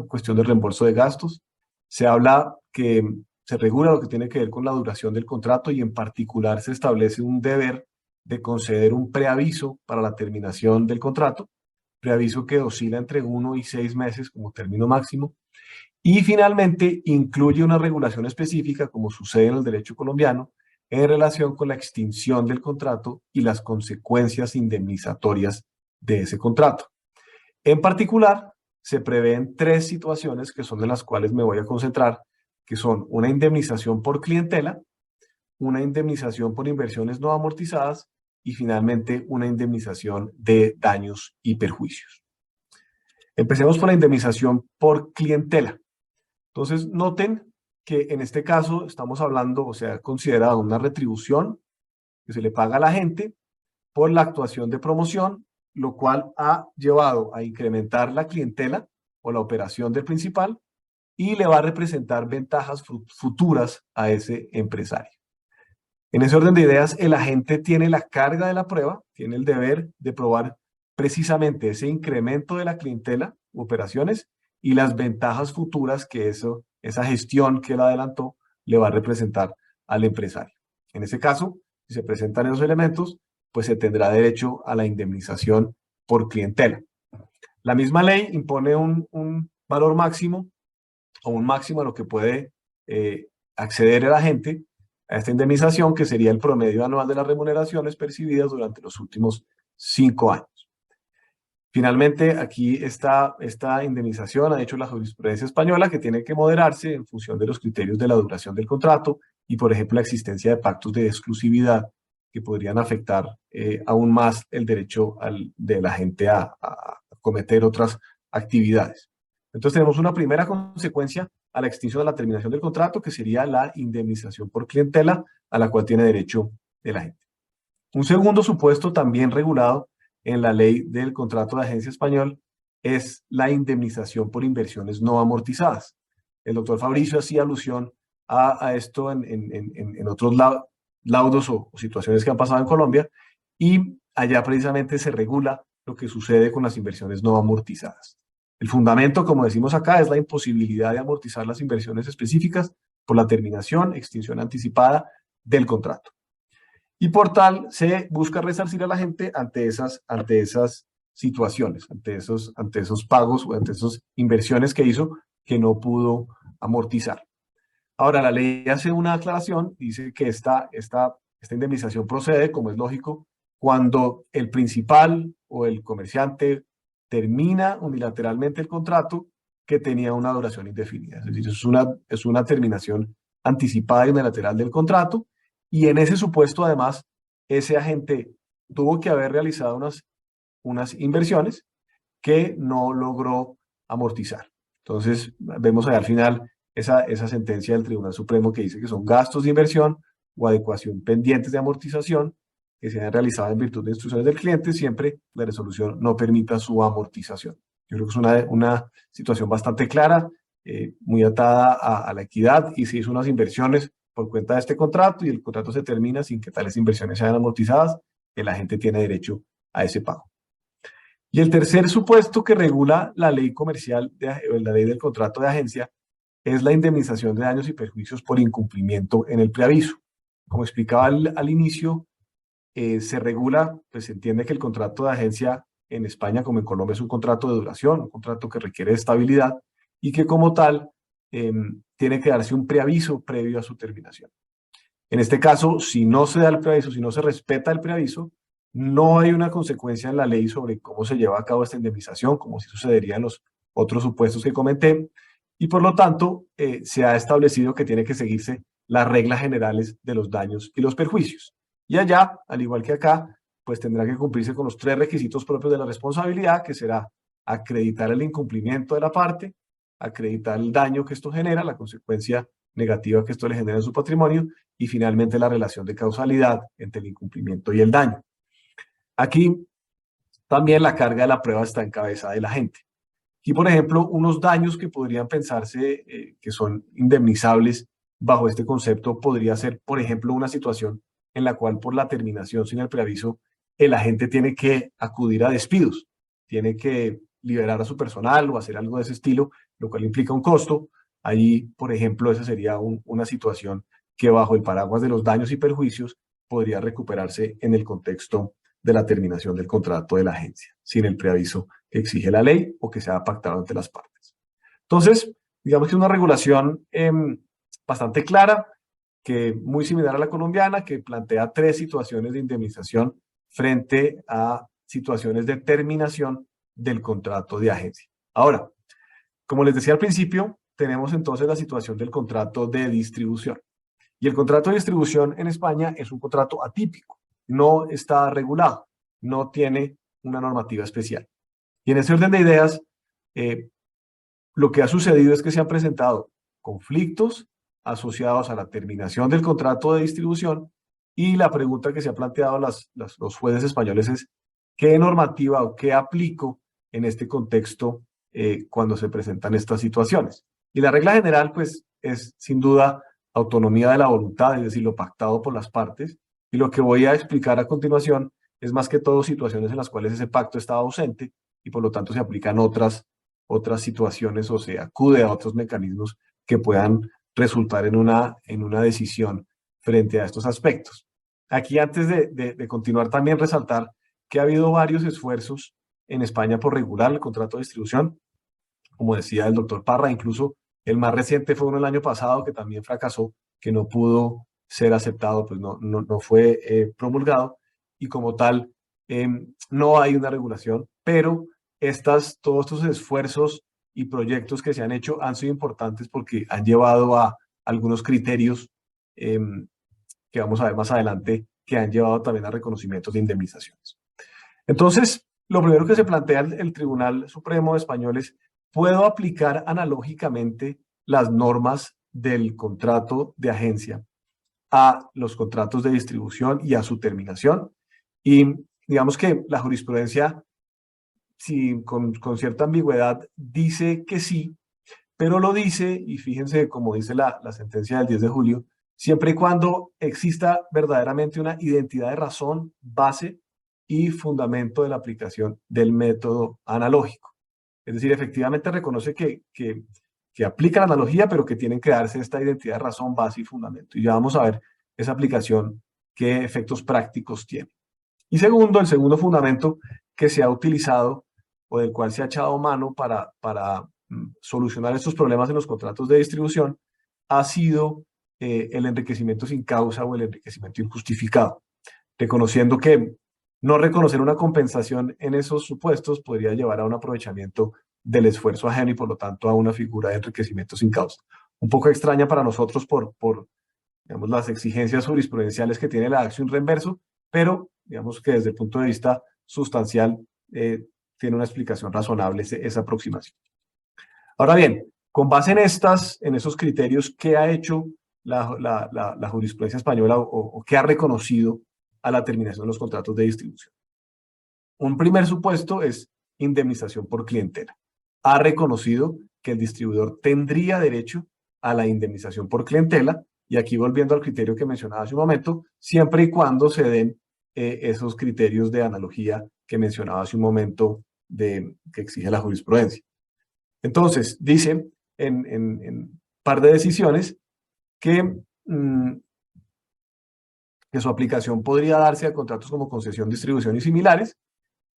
cuestión de reembolso de gastos. Se habla que se regula lo que tiene que ver con la duración del contrato y en particular se establece un deber de conceder un preaviso para la terminación del contrato, preaviso que oscila entre 1 y 6 meses como término máximo. Y finalmente incluye una regulación específica, como sucede en el derecho colombiano, en relación con la extinción del contrato y las consecuencias indemnizatorias de ese contrato. En particular, se prevén 3 situaciones que son de las cuales me voy a concentrar, que son una indemnización por clientela, una indemnización por inversiones no amortizadas y finalmente una indemnización de daños y perjuicios. Empecemos por la indemnización por clientela. Entonces, noten que en este caso estamos hablando, o sea, considerada una retribución que se le paga a la gente por la actuación de promoción, lo cual ha llevado a incrementar la clientela o la operación del principal y le va a representar ventajas futuras a ese empresario. En ese orden de ideas, el agente tiene la carga de la prueba, tiene el deber de probar precisamente ese incremento de la clientela, operaciones, y las ventajas futuras que esa gestión que él adelantó le va a representar al empresario. En ese caso, si se presentan esos elementos, pues se tendrá derecho a la indemnización por clientela. La misma ley impone un valor máximo o un máximo a lo que puede acceder el agente a esta indemnización, que sería el promedio anual de las remuneraciones percibidas durante los últimos 5 años. Finalmente, aquí está esta indemnización, ha hecho la jurisprudencia española, que tiene que moderarse en función de los criterios de la duración del contrato y, por ejemplo, la existencia de pactos de exclusividad que podrían afectar aún más el derecho de la gente a cometer otras actividades. Entonces, tenemos una primera consecuencia a la extinción de la terminación del contrato, que sería la indemnización por clientela, a la cual tiene derecho el agente. Un segundo supuesto también regulado en la ley del contrato de agencia español es la indemnización por inversiones no amortizadas. El doctor Fabricio hacía alusión a esto en otros laudos o situaciones que han pasado en Colombia, y allá precisamente se regula lo que sucede con las inversiones no amortizadas. El fundamento, como decimos acá, es la imposibilidad de amortizar las inversiones específicas por la terminación, extinción anticipada del contrato. Y por tal, se busca resarcir a la gente ante esas situaciones, ante esos pagos o ante esas inversiones que hizo que no pudo amortizar. Ahora, la ley hace una aclaración, dice que esta indemnización procede, como es lógico, cuando el principal o el comerciante termina unilateralmente el contrato que tenía una duración indefinida. Es decir, es una terminación anticipada y unilateral del contrato, y en ese supuesto, además, ese agente tuvo que haber realizado unas inversiones que no logró amortizar. Entonces, vemos ahí al final esa sentencia del Tribunal Supremo que dice que son gastos de inversión o adecuación pendientes de amortización que se han realizado en virtud de instrucciones del cliente, siempre la resolución no permita su amortización. Yo creo que es una situación bastante clara, muy atada a la equidad, y se hizo unas inversiones por cuenta de este contrato y el contrato se termina sin que tales inversiones sean amortizadas, que la gente tiene derecho a ese pago. Y el tercer supuesto que regula la ley comercial, la ley del contrato de agencia, es la indemnización de daños y perjuicios por incumplimiento en el preaviso. Como explicaba al inicio, se regula, pues se entiende que el contrato de agencia en España como en Colombia es un contrato de duración, un contrato que requiere estabilidad y que como tal tiene que darse un preaviso previo a su terminación. En este caso, si no se da el preaviso, si no se respeta el preaviso, no hay una consecuencia en la ley sobre cómo se lleva a cabo esta indemnización, como si sucedería en los otros supuestos que comenté, y por lo tanto se ha establecido que tiene que seguirse las reglas generales de los daños y los perjuicios. Y allá, al igual que acá, pues tendrá que cumplirse con los 3 requisitos propios de la responsabilidad, que será acreditar el incumplimiento de la parte, acreditar el daño que esto genera, la consecuencia negativa que esto le genera en su patrimonio, y finalmente la relación de causalidad entre el incumplimiento y el daño. Aquí también la carga de la prueba está en cabeza del agente. Aquí, por ejemplo, unos daños que podrían pensarse que son indemnizables bajo este concepto podría ser, por ejemplo, una situación en la cual por la terminación sin el preaviso el agente tiene que acudir a despidos, tiene que liberar a su personal o hacer algo de ese estilo, lo cual implica un costo. Allí, por ejemplo, esa sería una situación que bajo el paraguas de los daños y perjuicios podría recuperarse en el contexto de la terminación del contrato de la agencia, sin el preaviso que exige la ley o que se ha pactado entre las partes. Entonces, digamos que es una regulación bastante clara, que muy similar a la colombiana, que plantea 3 situaciones de indemnización frente a situaciones de terminación del contrato de agencia. Ahora, como les decía al principio, tenemos entonces la situación del contrato de distribución. Y el contrato de distribución en España es un contrato atípico, no está regulado, no tiene una normativa especial. Y en ese orden de ideas, lo que ha sucedido es que se han presentado conflictos asociados a la terminación del contrato de distribución, y la pregunta que se ha planteado los jueces españoles es ¿qué normativa o qué aplico en este contexto cuando se presentan estas situaciones? Y la regla general pues es sin duda autonomía de la voluntad, es decir, lo pactado por las partes, y lo que voy a explicar a continuación es más que todo situaciones en las cuales ese pacto estaba ausente y por lo tanto se aplican otras situaciones o se acude a otros mecanismos que puedan resultar en una decisión frente a estos aspectos. Aquí, antes de continuar, también resaltar que ha habido varios esfuerzos en España por regular el contrato de distribución. Como decía el doctor Parra, incluso el más reciente fue uno el año pasado que también fracasó, que no pudo ser aceptado, pues no fue promulgado, y como tal no hay una regulación, pero todos estos esfuerzos y proyectos que se han hecho han sido importantes porque han llevado a algunos criterios que vamos a ver más adelante, que han llevado también a reconocimientos de indemnizaciones. Entonces, lo primero que se plantea el Tribunal Supremo español es: ¿puedo aplicar analógicamente las normas del contrato de agencia a los contratos de distribución y a su terminación? Y digamos que la jurisprudencia, con cierta ambigüedad, dice que sí, pero lo dice, y fíjense como dice la sentencia del 10 de julio, siempre y cuando exista verdaderamente una identidad de razón, base y fundamento de la aplicación del método analógico. Es decir, efectivamente reconoce que aplica la analogía, pero que tienen que darse esta identidad de razón, base y fundamento. Y ya vamos a ver esa aplicación, qué efectos prácticos tiene. Y segundo, el segundo fundamento que se ha utilizado o del cual se ha echado mano para solucionar estos problemas en los contratos de distribución ha sido el enriquecimiento sin causa o el enriquecimiento injustificado, reconociendo que no reconocer una compensación en esos supuestos podría llevar a un aprovechamiento del esfuerzo ajeno y por lo tanto a una figura de enriquecimiento sin causa. Un poco extraña para nosotros por digamos, las exigencias jurisprudenciales que tiene la acción reverso, pero digamos que desde el punto de vista sustancial tiene una explicación razonable esa aproximación. Ahora bien, Con base en esos criterios, ¿qué ha hecho la jurisprudencia española o qué ha reconocido a la terminación de los contratos de distribución? Un primer supuesto es indemnización por clientela. Ha reconocido que el distribuidor tendría derecho a la indemnización por clientela, y aquí volviendo al criterio que mencionaba hace un momento, siempre y cuando se den esos criterios de analogía que mencionaba hace un momento que exige la jurisprudencia. Entonces, dice en par de decisiones que su aplicación podría darse a contratos como concesión, distribución y similares,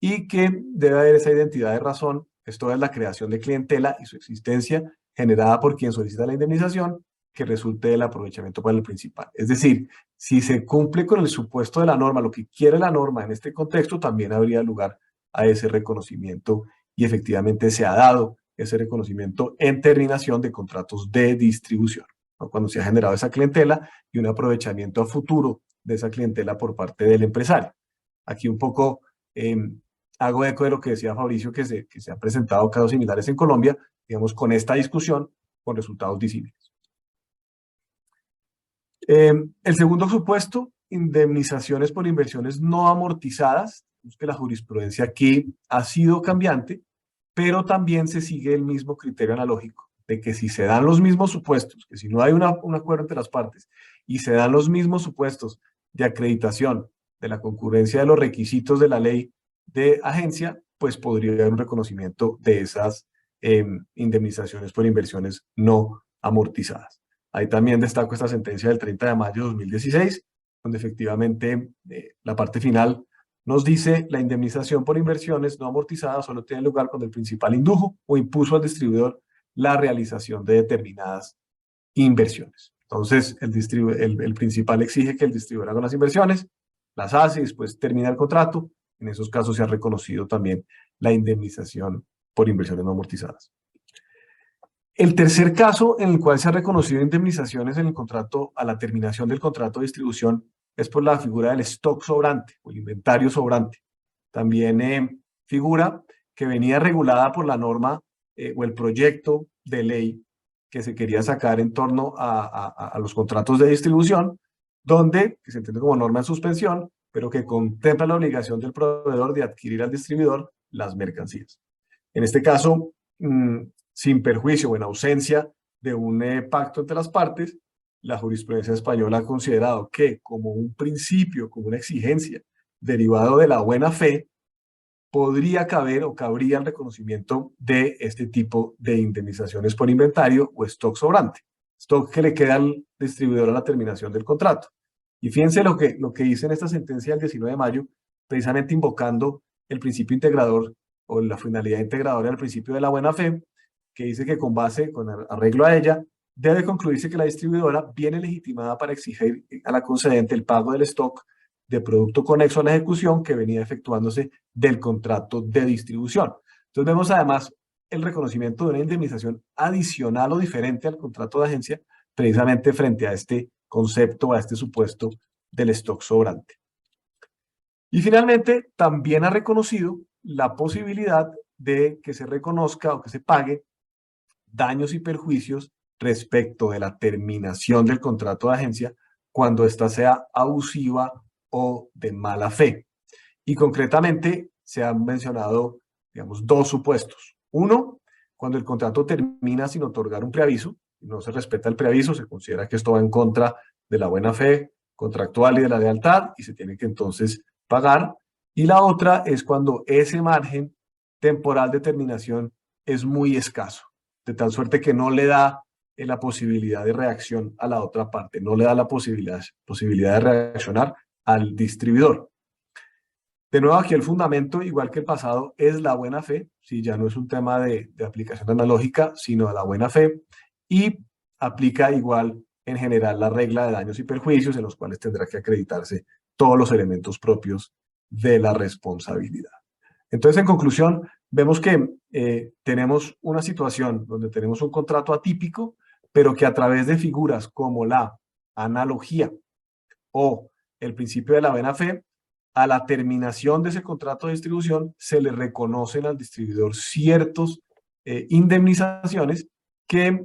y que debe haber esa identidad de razón, esto es la creación de clientela y su existencia generada por quien solicita la indemnización, que resulte del aprovechamiento para el principal. Es decir, si se cumple con el supuesto de la norma, lo que quiere la norma en este contexto, también habría lugar a ese reconocimiento, y efectivamente se ha dado ese reconocimiento en terminación de contratos de distribución, ¿no? Cuando se ha generado esa clientela y un aprovechamiento a futuro de esa clientela por parte del empresario. Aquí un poco hago eco de lo que decía Fabricio, que se han presentado casos similares en Colombia, digamos, con esta discusión, con resultados disímiles. El segundo supuesto, indemnizaciones por inversiones no amortizadas. Es que la jurisprudencia aquí ha sido cambiante, pero también se sigue el mismo criterio analógico, de que si se dan los mismos supuestos, que si no hay un acuerdo entre las partes, y se dan los mismos supuestos de acreditación de la concurrencia de los requisitos de la ley de agencia, pues podría haber un reconocimiento de esas indemnizaciones por inversiones no amortizadas. Ahí también destaco esta sentencia del 30 de mayo de 2016, donde efectivamente la parte final nos dice: la indemnización por inversiones no amortizadas solo tiene lugar cuando el principal indujo o impuso al distribuidor la realización de determinadas inversiones. Entonces, el principal exige que el distribuidor haga las inversiones, las hace y después termina el contrato. En esos casos se ha reconocido también la indemnización por inversiones no amortizadas. El tercer caso en el cual se ha reconocido indemnizaciones en el contrato, a la terminación del contrato de distribución, es por la figura del stock sobrante o el inventario sobrante. También figura que venía regulada por la norma o el proyecto de ley que se quería sacar en torno a los contratos de distribución, que se entiende como norma en suspensión, pero que contempla la obligación del proveedor de adquirir al distribuidor las mercancías. En este caso, sin perjuicio o en ausencia de un pacto entre las partes, la jurisprudencia española ha considerado que, como un principio, como una exigencia derivado de la buena fe, podría caber o cabría el reconocimiento de este tipo de indemnizaciones por inventario o stock sobrante, stock que le queda al distribuidor a la terminación del contrato. Y fíjense lo que dice en esta sentencia del 19 de mayo, precisamente invocando el principio integrador o la finalidad integradora del principio de la buena fe, que dice que con arreglo a ella, debe concluirse que la distribuidora viene legitimada para exigir a la concedente el pago del stock de producto conexo a la ejecución que venía efectuándose del contrato de distribución. Entonces vemos además el reconocimiento de una indemnización adicional o diferente al contrato de agencia, precisamente frente a este concepto, a este supuesto del stock sobrante. Y finalmente, también ha reconocido la posibilidad de que se reconozca o que se pague daños y perjuicios respecto de la terminación del contrato de agencia cuando ésta sea abusiva o de mala fe. Y concretamente se han mencionado, digamos, dos supuestos. Uno, cuando el contrato termina sin otorgar un preaviso, no se respeta el preaviso, se considera que esto va en contra de la buena fe contractual y de la lealtad y se tiene que entonces pagar. Y la otra es cuando ese margen temporal de terminación es muy escaso, de tal suerte que no le da la posibilidad de reacción a la otra parte, no le da la posibilidad de reaccionar al distribuidor. De nuevo, aquí el fundamento, igual que el pasado, es la buena fe, si ya no es un tema de aplicación analógica, sino la buena fe, y aplica igual en general la regla de daños y perjuicios, en los cuales tendrá que acreditarse todos los elementos propios de la responsabilidad. Entonces, en conclusión, vemos que tenemos una situación donde tenemos un contrato atípico, pero que a través de figuras como la analogía o el principio de la buena fe, a la terminación de ese contrato de distribución se le reconocen al distribuidor ciertos indemnizaciones que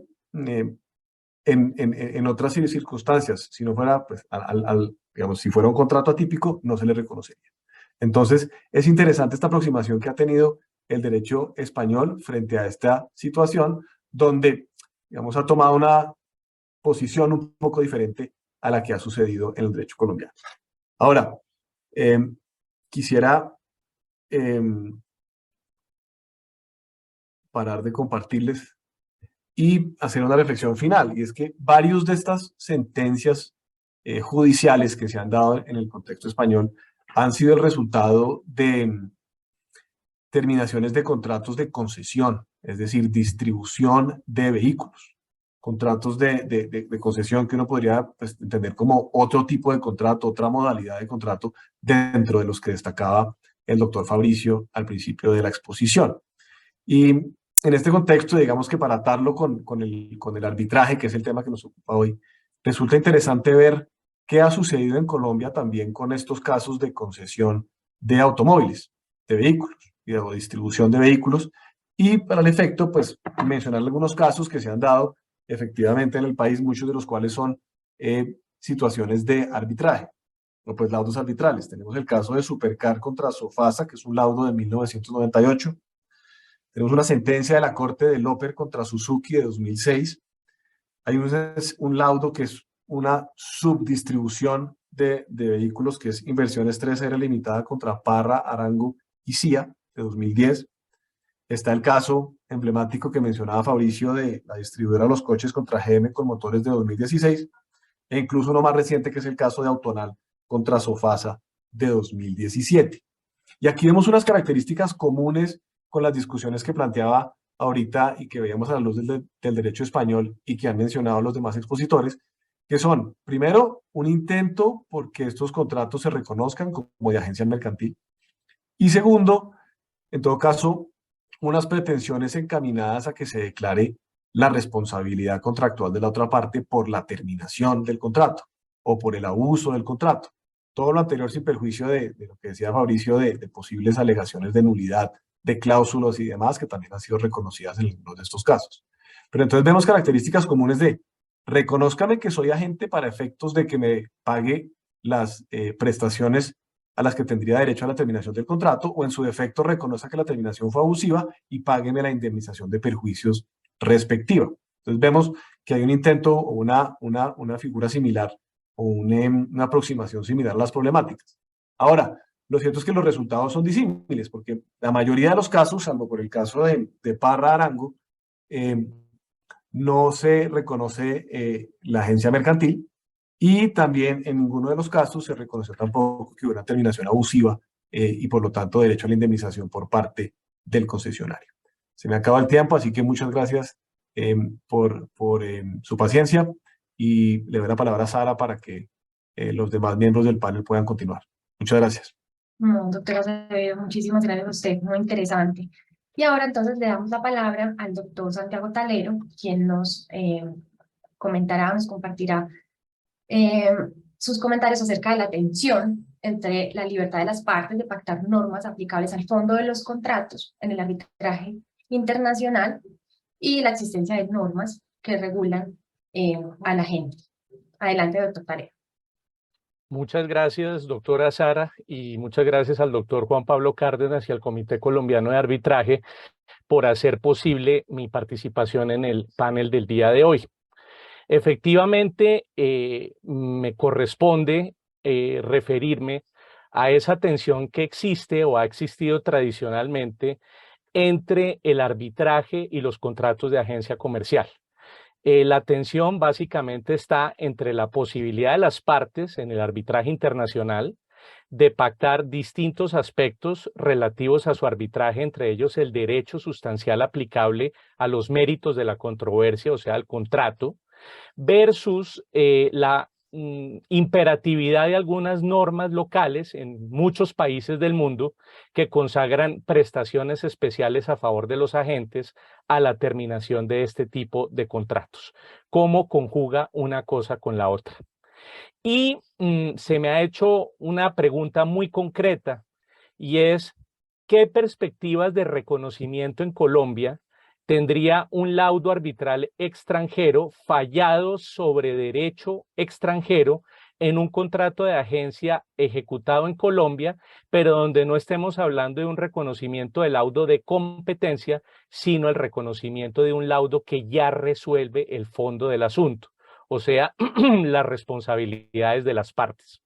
en otras circunstancias, si no fuera, pues, digamos, si fuera un contrato atípico, no se le reconocería. Entonces, es interesante esta aproximación que ha tenido el derecho español frente a esta situación, donde, digamos, ha tomado una posición un poco diferente a la que ha sucedido en el derecho colombiano. Ahora, quisiera parar de compartirles y hacer una reflexión final, y es que varios de estas sentencias judiciales que se han dado en el contexto español han sido el resultado de terminaciones de contratos de concesión, es decir, distribución de vehículos, contratos de concesión que uno podría, pues, entender como otro tipo de contrato, otra modalidad de contrato dentro de los que destacaba el doctor Fabricio al principio de la exposición. Y en este contexto, digamos que para atarlo con el arbitraje, que es el tema que nos ocupa hoy, resulta interesante ver qué ha sucedido en Colombia también con estos casos de concesión de automóviles, de vehículos, y de distribución de vehículos, y para el efecto, pues, mencionar algunos casos que se han dado efectivamente en el país, muchos de los cuales son situaciones de arbitraje, o pues laudos arbitrales. Tenemos el caso de Supercar contra Sofasa, que es un laudo de 1998. Tenemos una sentencia de la Corte de Loper contra Suzuki de 2006. Hay un laudo que es una subdistribución de vehículos, que es Inversiones 3R Limitada contra Parra, Arango y CIA de 2010. Está el caso emblemático que mencionaba Fabricio de la distribuidora de los coches contra GM con motores de 2016, e incluso uno más reciente que es el caso de Autonal contra Sofasa de 2017. Y aquí vemos unas características comunes con las discusiones que planteaba ahorita y que veíamos a la luz del derecho español y que han mencionado los demás expositores, que son, primero, un intento porque estos contratos se reconozcan como de agencia mercantil, y segundo, en todo caso, unas pretensiones encaminadas a que se declare la responsabilidad contractual de la otra parte por la terminación del contrato o por el abuso del contrato. Todo lo anterior sin perjuicio de lo que decía Fabricio de posibles alegaciones de nulidad, de cláusulas y demás, que también han sido reconocidas en algunos de estos casos. Pero entonces vemos características comunes de reconózcame que soy agente para efectos de que me pague las prestaciones a las que tendría derecho a la terminación del contrato, o en su defecto reconozca que la terminación fue abusiva y págueme la indemnización de perjuicios respectiva. Entonces vemos que hay un intento o una figura similar o una aproximación similar a las problemáticas. Ahora, lo cierto es que los resultados son disímiles, porque la mayoría de los casos, salvo por el caso de Parra Arango, no se reconoce la agencia mercantil, y también en ninguno de los casos se reconoció tampoco que hubiera una terminación abusiva y por lo tanto derecho a la indemnización por parte del concesionario. Se me acaba el tiempo, así que muchas gracias por su paciencia, y le doy la palabra a Sara para que los demás miembros del panel puedan continuar. Muchas gracias. No, doctora Acevedo, muchísimas gracias a usted, muy interesante. Y ahora entonces le damos la palabra al doctor Santiago Talero, quien nos comentará, nos compartirá sus comentarios acerca de la tensión entre la libertad de las partes de pactar normas aplicables al fondo de los contratos en el arbitraje internacional y la existencia de normas que regulan a la gente. Adelante, doctor Talero. Muchas gracias, doctora Sara, y muchas gracias al doctor Juan Pablo Cárdenas y al Comité Colombiano de Arbitraje por hacer posible mi participación en el panel del día de hoy. Efectivamente, me corresponde referirme a esa tensión que existe o ha existido tradicionalmente entre el arbitraje y los contratos de agencia comercial. La tensión básicamente está entre la posibilidad de las partes en el arbitraje internacional de pactar distintos aspectos relativos a su arbitraje, entre ellos el derecho sustancial aplicable a los méritos de la controversia, o sea, al contrato, versus la imperatividad de algunas normas locales en muchos países del mundo que consagran prestaciones especiales a favor de los agentes a la terminación de este tipo de contratos. ¿Cómo conjuga una cosa con la otra? Y se me ha hecho una pregunta muy concreta, y es, ¿qué perspectivas de reconocimiento en Colombia tendría un laudo arbitral extranjero fallado sobre derecho extranjero en un contrato de agencia ejecutado en Colombia, pero donde no estemos hablando de un reconocimiento de laudo de competencia, sino el reconocimiento de un laudo que ya resuelve el fondo del asunto, o sea, las responsabilidades de las partes.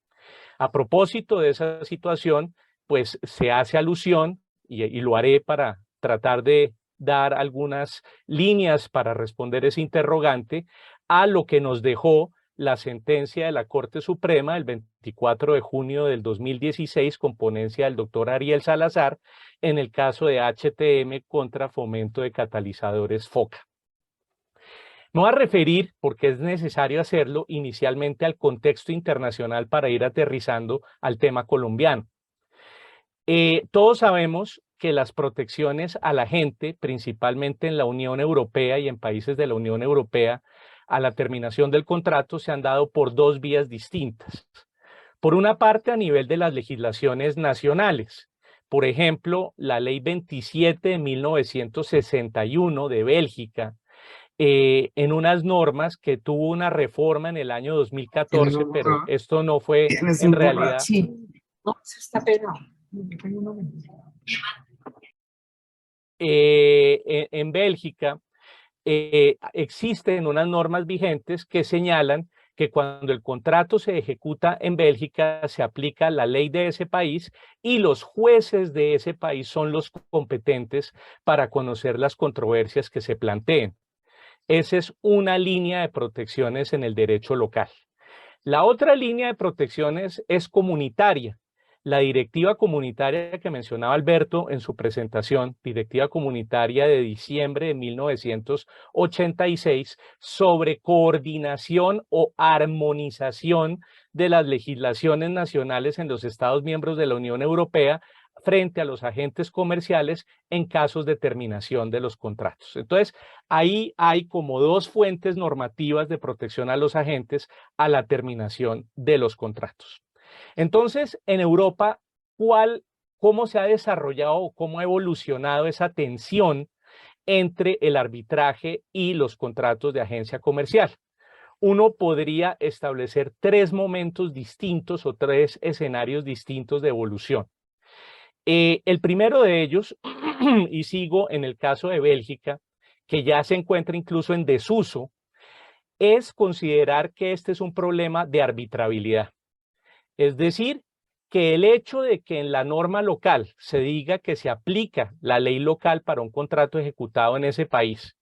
A propósito de esa situación, pues se hace alusión, y lo haré para tratar de dar algunas líneas para responder ese interrogante, a lo que nos dejó la sentencia de la Corte Suprema del 24 de junio del 2016 con ponencia del doctor Ariel Salazar en el caso de HTM contra Fomento de Catalizadores FOCA. Me voy a referir, porque es necesario hacerlo, inicialmente al contexto internacional para ir aterrizando al tema colombiano. Todos sabemos que las protecciones a la gente, principalmente en la Unión Europea y en países de la Unión Europea, a la terminación del contrato se han dado por dos vías distintas. Por una parte, a nivel de las legislaciones nacionales. Por ejemplo, la Ley 27 de 1961 de Bélgica, en unas normas que tuvo una reforma en el año 2014, pero esto no fue en realidad. Sí, no, se está pegado. En Bélgica existen unas normas vigentes que señalan que cuando el contrato se ejecuta en Bélgica se aplica la ley de ese país y los jueces de ese país son los competentes para conocer las controversias que se planteen. Esa es una línea de protecciones en el derecho local. La otra línea de protecciones es comunitaria. La directiva comunitaria que mencionaba Alberto en su presentación, directiva comunitaria de diciembre de 1986 sobre coordinación o armonización de las legislaciones nacionales en los Estados miembros de la Unión Europea frente a los agentes comerciales en casos de terminación de los contratos. Entonces, ahí hay como dos fuentes normativas de protección a los agentes a la terminación de los contratos. Entonces, en Europa, ¿cómo se ha desarrollado o cómo ha evolucionado esa tensión entre el arbitraje y los contratos de agencia comercial? Uno podría establecer tres momentos distintos o tres escenarios distintos de evolución. El primero de ellos, y sigo en el caso de Bélgica, que ya se encuentra incluso en desuso, es considerar que este es un problema de arbitrabilidad. Es decir, que el hecho de que en la norma local se diga que se aplica la ley local para un contrato ejecutado en ese país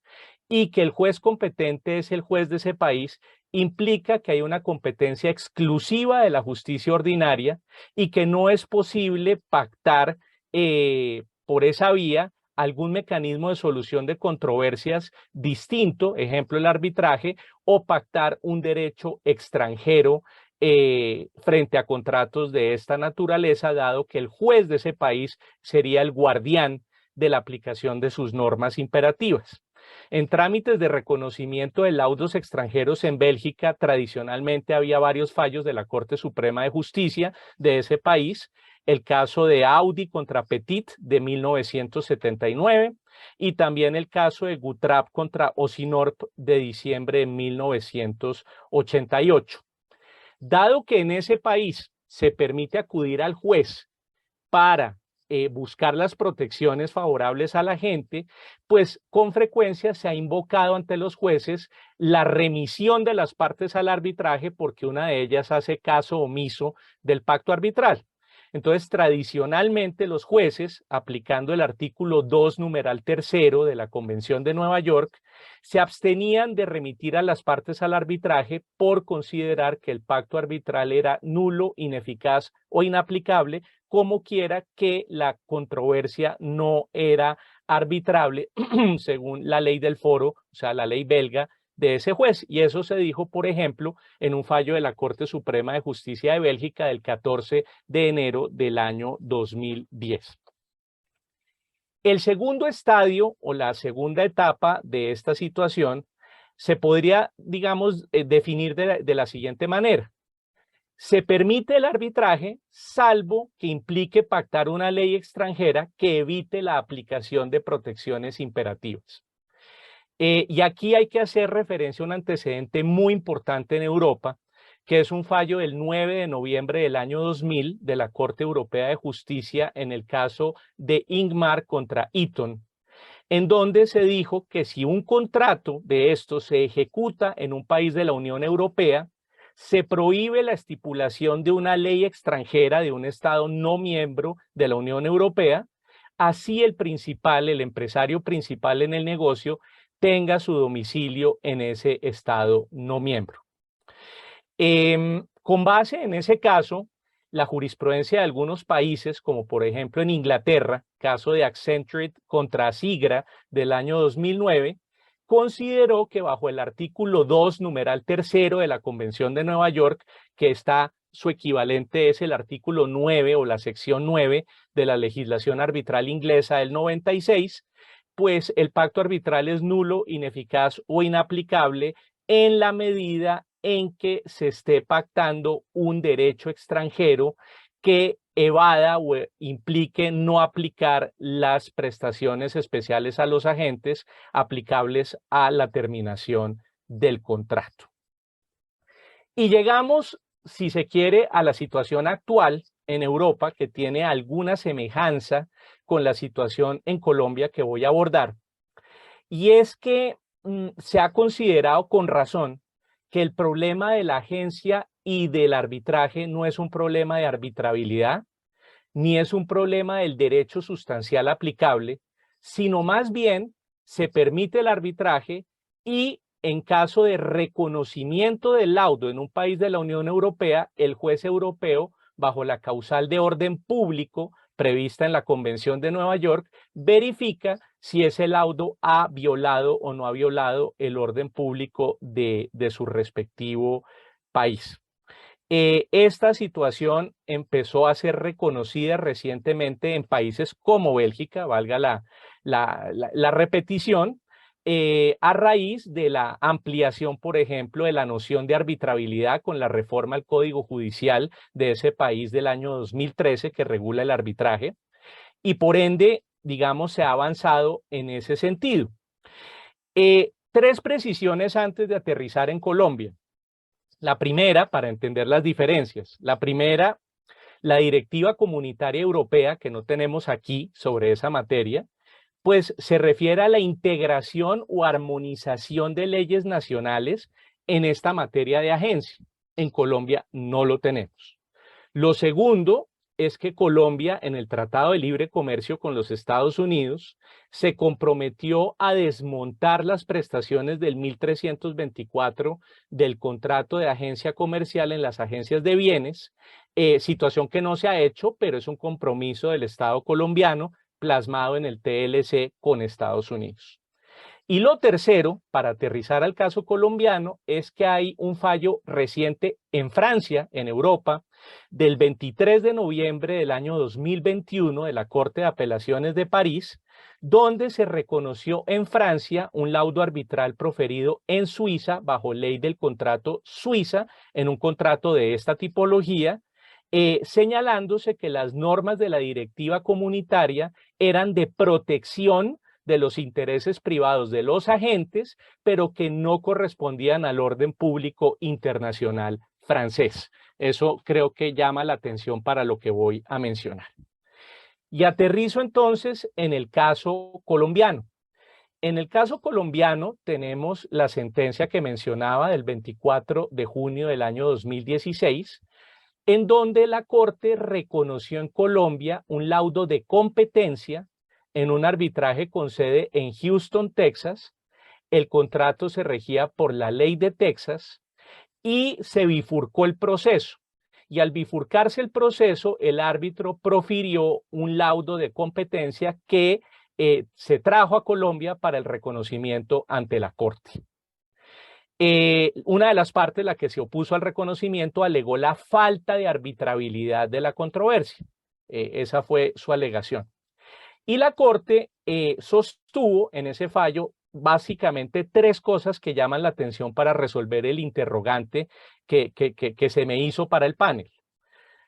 y que el juez competente es el juez de ese país, implica que hay una competencia exclusiva de la justicia ordinaria y que no es posible pactar por esa vía algún mecanismo de solución de controversias distinto, ejemplo el arbitraje, o pactar un derecho extranjero frente a contratos de esta naturaleza, dado que el juez de ese país sería el guardián de la aplicación de sus normas imperativas. En trámites de reconocimiento de laudos extranjeros en Bélgica, tradicionalmente había varios fallos de la Corte Suprema de Justicia de ese país, el caso de Audi contra Petit de 1979 y también el caso de Gutrap contra Osinorp de diciembre de 1988. Dado que en ese país se permite acudir al juez para buscar las protecciones favorables a la gente, pues con frecuencia se ha invocado ante los jueces la remisión de las partes al arbitraje porque una de ellas hace caso omiso del pacto arbitral. Entonces, tradicionalmente los jueces, aplicando el artículo 2, numeral 3 de la Convención de Nueva York, se abstenían de remitir a las partes al arbitraje por considerar que el pacto arbitral era nulo, ineficaz o inaplicable, como quiera que la controversia no era arbitrable según la ley del foro, o sea, la ley belga de ese juez. Y eso se dijo, por ejemplo, en un fallo de la Corte Suprema de Justicia de Bélgica del 14 de enero del año 2010. El segundo estadio o la segunda etapa de esta situación se podría, digamos, definir de la siguiente manera. Se permite el arbitraje salvo que implique pactar una ley extranjera que evite la aplicación de protecciones imperativas. Y aquí hay que hacer referencia a un antecedente muy importante en Europa, que es un fallo del 9 de noviembre del año 2000 de la Corte Europea de Justicia en el caso de Ingmar contra Eaton, en donde se dijo que si un contrato de estos se ejecuta en un país de la Unión Europea, se prohíbe la estipulación de una ley extranjera de un Estado no miembro de la Unión Europea, así el empresario principal en el negocio, tenga su domicilio en ese Estado no miembro. Con base en ese caso, la jurisprudencia de algunos países, como por ejemplo en Inglaterra, caso de Accenture contra Sigra del año 2009, consideró que bajo el artículo 2, numeral tercero de la Convención de Nueva York, que está su equivalente es el artículo 9 o la sección 9 de la legislación arbitral inglesa del 96, pues el pacto arbitral es nulo, ineficaz o inaplicable en la medida en que se esté pactando un derecho extranjero que evada o implique no aplicar las prestaciones especiales a los agentes aplicables a la terminación del contrato. Y llegamos, si se quiere, a la situación actual en Europa, que tiene alguna semejanza con la situación en Colombia que voy a abordar. Y es que se ha considerado con razón que el problema de la agencia y del arbitraje no es un problema de arbitrabilidad, ni es un problema del derecho sustancial aplicable, sino más bien se permite el arbitraje y en caso de reconocimiento del laudo en un país de la Unión Europea, el juez europeo, bajo la causal de orden público prevista en la Convención de Nueva York, verifica si ese laudo ha violado o no ha violado el orden público de su respectivo país. Esta situación empezó a ser reconocida recientemente en países como Bélgica, valga la repetición, a raíz de la ampliación, por ejemplo, de la noción de arbitrabilidad con la reforma al Código Judicial de ese país del año 2013 que regula el arbitraje, y por ende, digamos, se ha avanzado en ese sentido. Tres precisiones antes de aterrizar en Colombia. La primera, para entender las diferencias, la primera, la Directiva Comunitaria Europea, que no tenemos aquí sobre esa materia, pues se refiere a la integración o armonización de leyes nacionales en esta materia de agencia. En Colombia no lo tenemos. Lo segundo es que Colombia, en el Tratado de Libre Comercio con los Estados Unidos, se comprometió a desmontar las prestaciones del 1324 del contrato de agencia comercial en las agencias de bienes, situación que no se ha hecho, pero es un compromiso del Estado colombiano plasmado en el TLC con Estados Unidos. Y lo tercero, para aterrizar al caso colombiano, es que hay un fallo reciente en Francia, en Europa, del 23 de noviembre del año 2021 de la Corte de Apelaciones de París, donde se reconoció en Francia un laudo arbitral proferido en Suiza bajo ley del contrato suiza, en un contrato de esta tipología, señalándose que las normas de la directiva comunitaria eran de protección de los intereses privados de los agentes, pero que no correspondían al orden público internacional francés. Eso creo que llama la atención para lo que voy a mencionar. Y aterrizo entonces en el caso colombiano. En el caso colombiano tenemos la sentencia que mencionaba del 24 de junio del año 2016, en donde la Corte reconoció en Colombia un laudo de competencia en un arbitraje con sede en Houston, Texas. El contrato se regía por la ley de Texas y se bifurcó el proceso. Y al bifurcarse el proceso, el árbitro profirió un laudo de competencia que se trajo a Colombia para el reconocimiento ante la Corte. Una de las partes, la que se opuso al reconocimiento, alegó la falta de arbitrabilidad de la controversia. Esa fue su alegación. Y la Corte sostuvo en ese fallo básicamente tres cosas que llaman la atención para resolver el interrogante que se me hizo para el panel.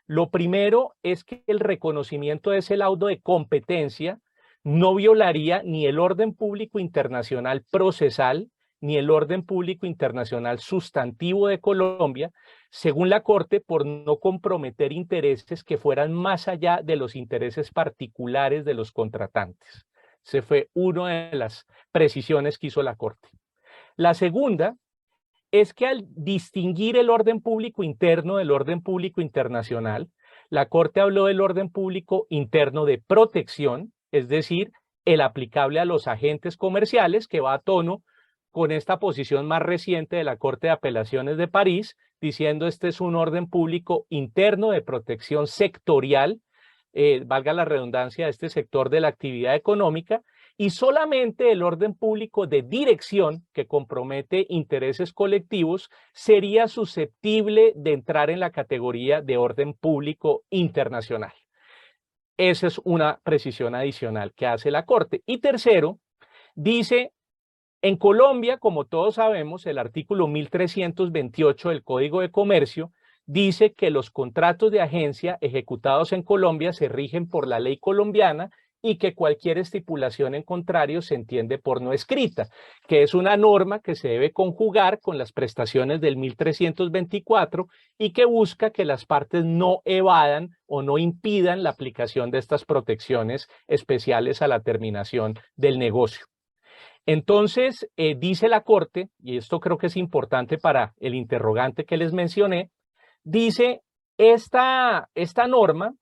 Lo primero es que el reconocimiento de ese laudo de competencia no violaría ni el orden público internacional procesal, ni el orden público internacional sustantivo de Colombia, según la Corte, por no comprometer intereses que fueran más allá de los intereses particulares de los contratantes. Esa fue una de las precisiones que hizo la Corte. La segunda es que al distinguir el orden público interno del orden público internacional, la Corte habló del orden público interno de protección, es decir, el aplicable a los agentes comerciales, que va a tono con esta posición más reciente de la Corte de Apelaciones de París, diciendo este es un orden público interno de protección sectorial, valga la redundancia, de este sector de la actividad económica, y solamente el orden público de dirección, que compromete intereses colectivos, sería susceptible de entrar en la categoría de orden público internacional. Esa es una precisión adicional que hace la Corte. Y tercero, dice, en Colombia, como todos sabemos, el artículo 1328 del Código de Comercio dice que los contratos de agencia ejecutados en Colombia se rigen por la ley colombiana y que cualquier estipulación en contrario se entiende por no escrita, que es una norma que se debe conjugar con las prestaciones del 1324 y que busca que las partes no evadan o no impidan la aplicación de estas protecciones especiales a la terminación del negocio. Entonces, dice la Corte, y esto creo que es importante para el interrogante que les mencioné, dice esta norma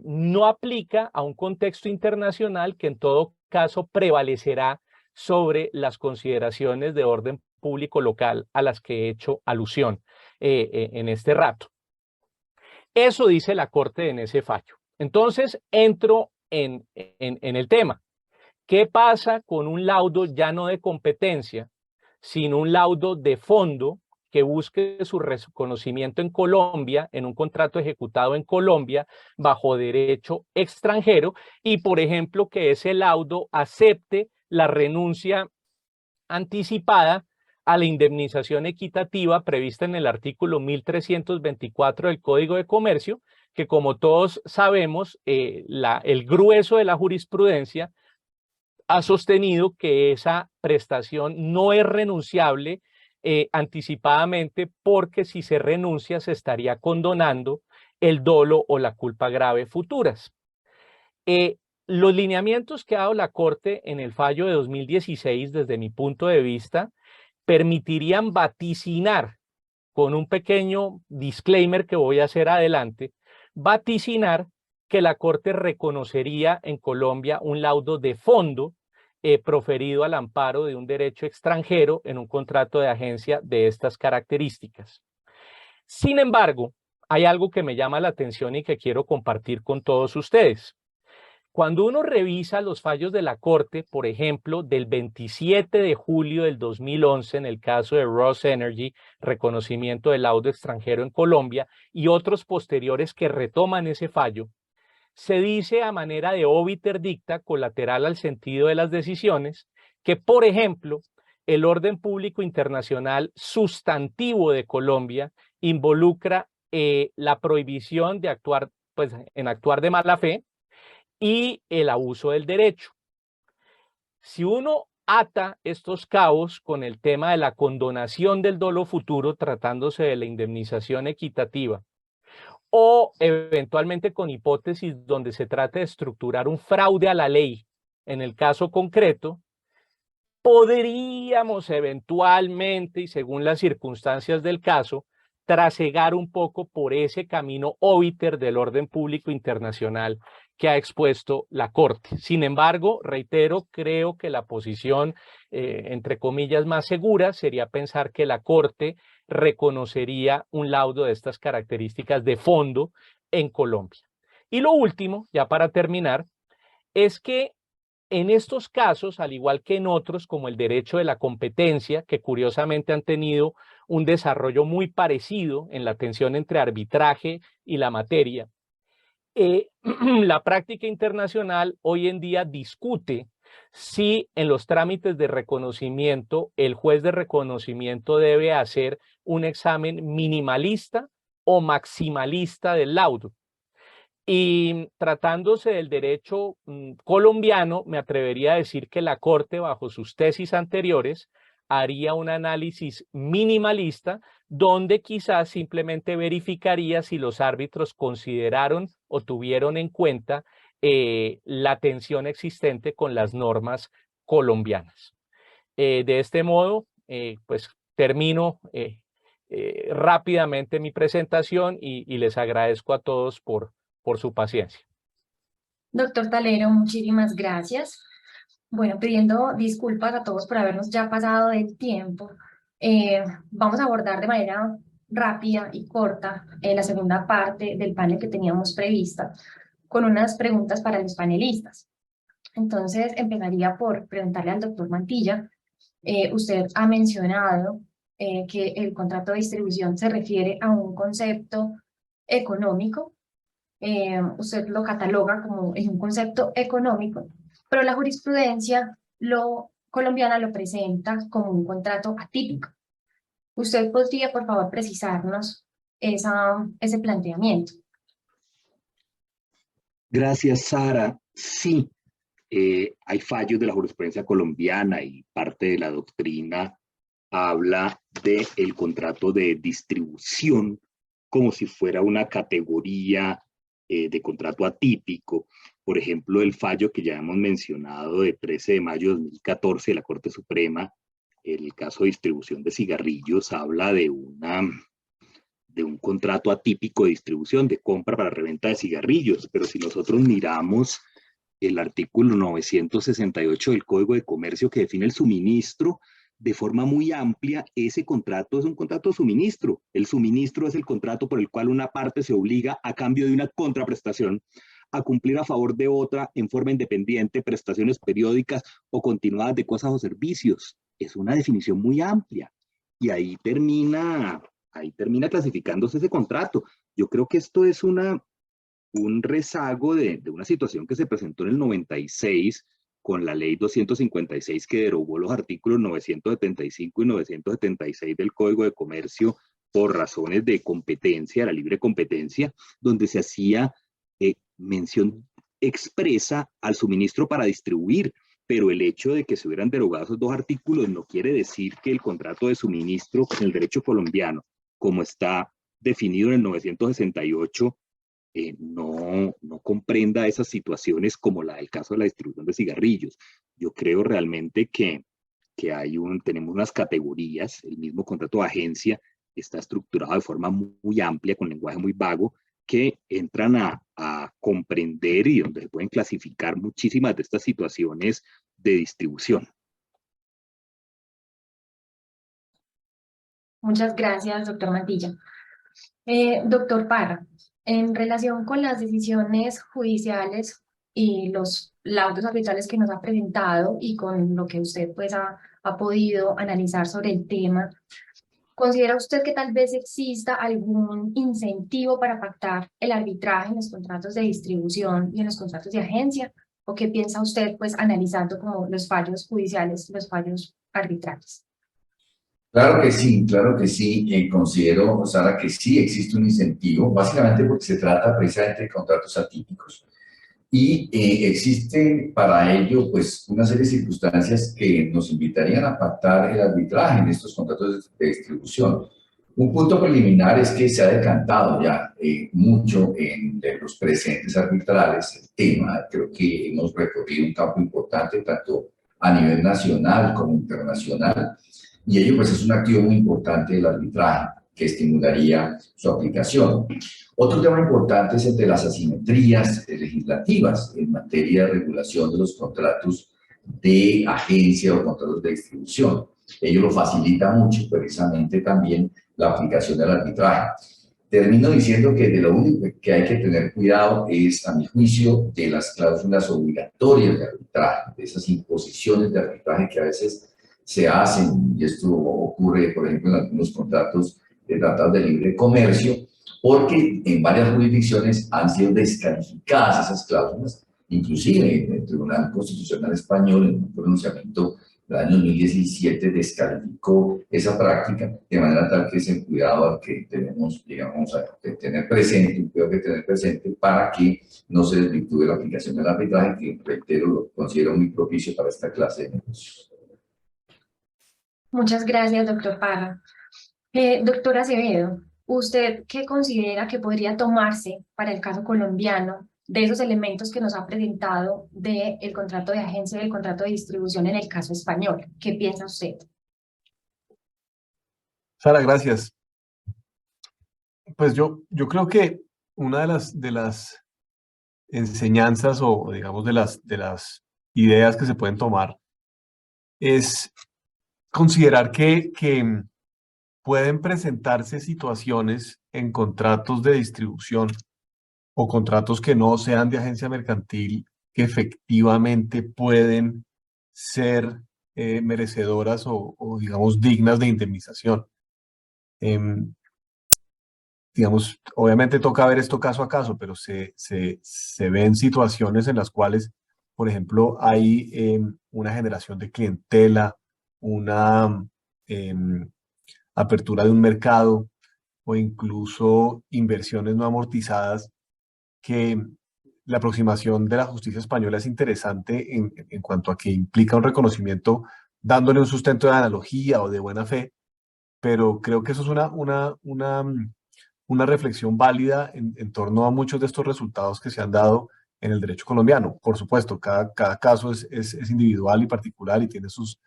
no aplica a un contexto internacional que en todo caso prevalecerá sobre las consideraciones de orden público local a las que he hecho alusión en este rato. Eso dice la Corte en ese fallo. Entonces entro en el tema. ¿Qué pasa con un laudo ya no de competencia, sino un laudo de fondo que busque su reconocimiento en Colombia, en un contrato ejecutado en Colombia, bajo derecho extranjero, y por ejemplo que ese laudo acepte la renuncia anticipada a la indemnización equitativa prevista en el artículo 1324 del Código de Comercio, que como todos sabemos, el grueso de la jurisprudencia ha sostenido que esa prestación no es renunciable anticipadamente, porque si se renuncia se estaría condonando el dolo o la culpa grave futuras. Los lineamientos que ha dado la Corte en el fallo de 2016, desde mi punto de vista, permitirían vaticinar, con un pequeño disclaimer que voy a hacer adelante, vaticinar que la Corte reconocería en Colombia un laudo de fondo proferido al amparo de un derecho extranjero en un contrato de agencia de estas características. Sin embargo, hay algo que me llama la atención y que quiero compartir con todos ustedes. Cuando uno revisa los fallos de la Corte, por ejemplo, del 27 de julio del 2011 en el caso de Ross Energy, reconocimiento del laudo extranjero en Colombia, y otros posteriores que retoman ese fallo, se dice a manera de obiter dicta, colateral al sentido de las decisiones, que, por ejemplo, el orden público internacional sustantivo de Colombia involucra la prohibición de actuar, actuar de mala fe y el abuso del derecho. Si uno ata estos cabos con el tema de la condonación del dolo futuro, tratándose de la indemnización equitativa, o eventualmente con hipótesis donde se trate de estructurar un fraude a la ley, en el caso concreto, podríamos eventualmente, y según las circunstancias del caso, trasegar un poco por ese camino obiter del orden público internacional que ha expuesto la Corte. Sin embargo, reitero, creo que la posición, entre comillas, más segura sería pensar que la Corte reconocería un laudo de estas características de fondo en Colombia. Y lo último, ya para terminar, es que en estos casos, al igual que en otros, como el derecho de la competencia, que curiosamente han tenido un desarrollo muy parecido en la tensión entre arbitraje y la materia, la práctica internacional hoy en día discute si en los trámites de reconocimiento el juez de reconocimiento debe hacer un examen minimalista o maximalista del laudo. Y tratándose del derecho colombiano, me atrevería a decir que la Corte, bajo sus tesis anteriores, haría un análisis minimalista donde quizás simplemente verificaría si los árbitros consideraron o tuvieron en cuenta la tensión existente con las normas colombianas. De este modo, pues termino rápidamente mi presentación y les agradezco a todos por su paciencia. Doctor Talero, muchísimas gracias. Bueno, pidiendo disculpas a todos por habernos ya pasado del tiempo, vamos a abordar de manera rápida y corta la segunda parte del panel que teníamos prevista, con unas preguntas para los panelistas. Entonces, empezaría por preguntarle al doctor Mantilla. Usted ha mencionado que el contrato de distribución se refiere a un concepto económico. Usted lo cataloga como en un concepto económico, pero la jurisprudencia colombiana lo presenta como un contrato atípico. ¿Usted podría, por favor, precisarnos ese planteamiento? Gracias, Sara. Sí, hay fallos de la jurisprudencia colombiana y parte de la doctrina habla del contrato de distribución como si fuera una categoría de contrato atípico. Por ejemplo, el fallo que ya hemos mencionado de 13 de mayo de 2014 de la Corte Suprema, el caso de distribución de cigarrillos, habla de un contrato atípico de distribución, de compra para reventa de cigarrillos. Pero si nosotros miramos el artículo 968 del Código de Comercio que define el suministro, de forma muy amplia, ese contrato es un contrato de suministro. El suministro es el contrato por el cual una parte se obliga, a cambio de una contraprestación, a cumplir a favor de otra en forma independiente prestaciones periódicas o continuadas de cosas o servicios. Es una definición muy amplia y ahí termina clasificándose ese contrato. Yo creo que esto es un rezago de una situación que se presentó en el 96 con la ley 256 que derogó los artículos 975 y 976 del Código de Comercio por razones de competencia, la libre competencia, donde se hacía mención expresa al suministro para distribuir, pero el hecho de que se hubieran derogado esos dos artículos no quiere decir que el contrato de suministro en el derecho colombiano, como está definido en el 968, no comprenda esas situaciones como la del caso de la distribución de cigarrillos. Yo creo realmente que tenemos unas categorías, el mismo contrato de agencia está estructurado de forma muy amplia, con lenguaje muy vago, que entran a comprender y donde se pueden clasificar muchísimas de estas situaciones de distribución. Muchas gracias, doctor Mantilla. Doctor Parra, en relación con las decisiones judiciales y los laudos arbitrales que nos ha presentado y con lo que usted pues ha podido analizar sobre el tema, ¿considera usted que tal vez exista algún incentivo para pactar el arbitraje en los contratos de distribución y en los contratos de agencia? ¿O qué piensa usted pues analizando como los fallos judiciales, los fallos arbitrales? Claro que sí, considero, Sara, que sí existe un incentivo, básicamente porque se trata precisamente de contratos atípicos. Y existe para ello, pues, una serie de circunstancias que nos invitarían a pactar el arbitraje en estos contratos de distribución. Un punto preliminar es que se ha decantado ya mucho en los presentes arbitrales el tema. Creo que hemos recorrido un campo importante tanto a nivel nacional como internacional. Y ello pues es un activo muy importante del arbitraje que estimularía su aplicación. Otro tema importante es el de las asimetrías legislativas en materia de regulación de los contratos de agencia o contratos de distribución. Ello lo facilita mucho precisamente también la aplicación del arbitraje. Termino diciendo que de lo único que hay que tener cuidado es, a mi juicio, de las cláusulas obligatorias de arbitraje, de esas imposiciones de arbitraje que a veces se hacen, y esto ocurre, por ejemplo, en algunos contratos de tratados de libre comercio, porque en varias jurisdicciones han sido descalificadas esas cláusulas, inclusive en el Tribunal Constitucional Español, en un pronunciamiento el año 2017 descalificó esa práctica, de manera tal que es el cuidado al que tenemos, digamos, a tener presente, un cuidado que tener presente para que no se desvirtúe la aplicación del arbitraje, que, reitero, lo considero muy propicio para esta clase de negocios. Muchas gracias, doctor Parra. Doctor Acevedo, ¿usted qué considera que podría tomarse para el caso colombiano de esos elementos que nos ha presentado del contrato de agencia y del contrato de distribución en el caso español? ¿Qué piensa usted? Sara, gracias. Pues yo creo que una de las enseñanzas o digamos de las ideas que se pueden tomar es considerar que pueden presentarse situaciones en contratos de distribución o contratos que no sean de agencia mercantil que efectivamente pueden ser merecedoras o, digamos, dignas de indemnización. Digamos, obviamente toca ver esto caso a caso, pero se ven situaciones en las cuales, por ejemplo, hay una generación de clientela, una apertura de un mercado o incluso inversiones no amortizadas, que la aproximación de la justicia española es interesante en cuanto a que implica un reconocimiento dándole un sustento de analogía o de buena fe, pero creo que eso es una reflexión válida en torno a muchos de estos resultados que se han dado en el derecho colombiano. Por supuesto, cada caso es individual y particular y tiene sus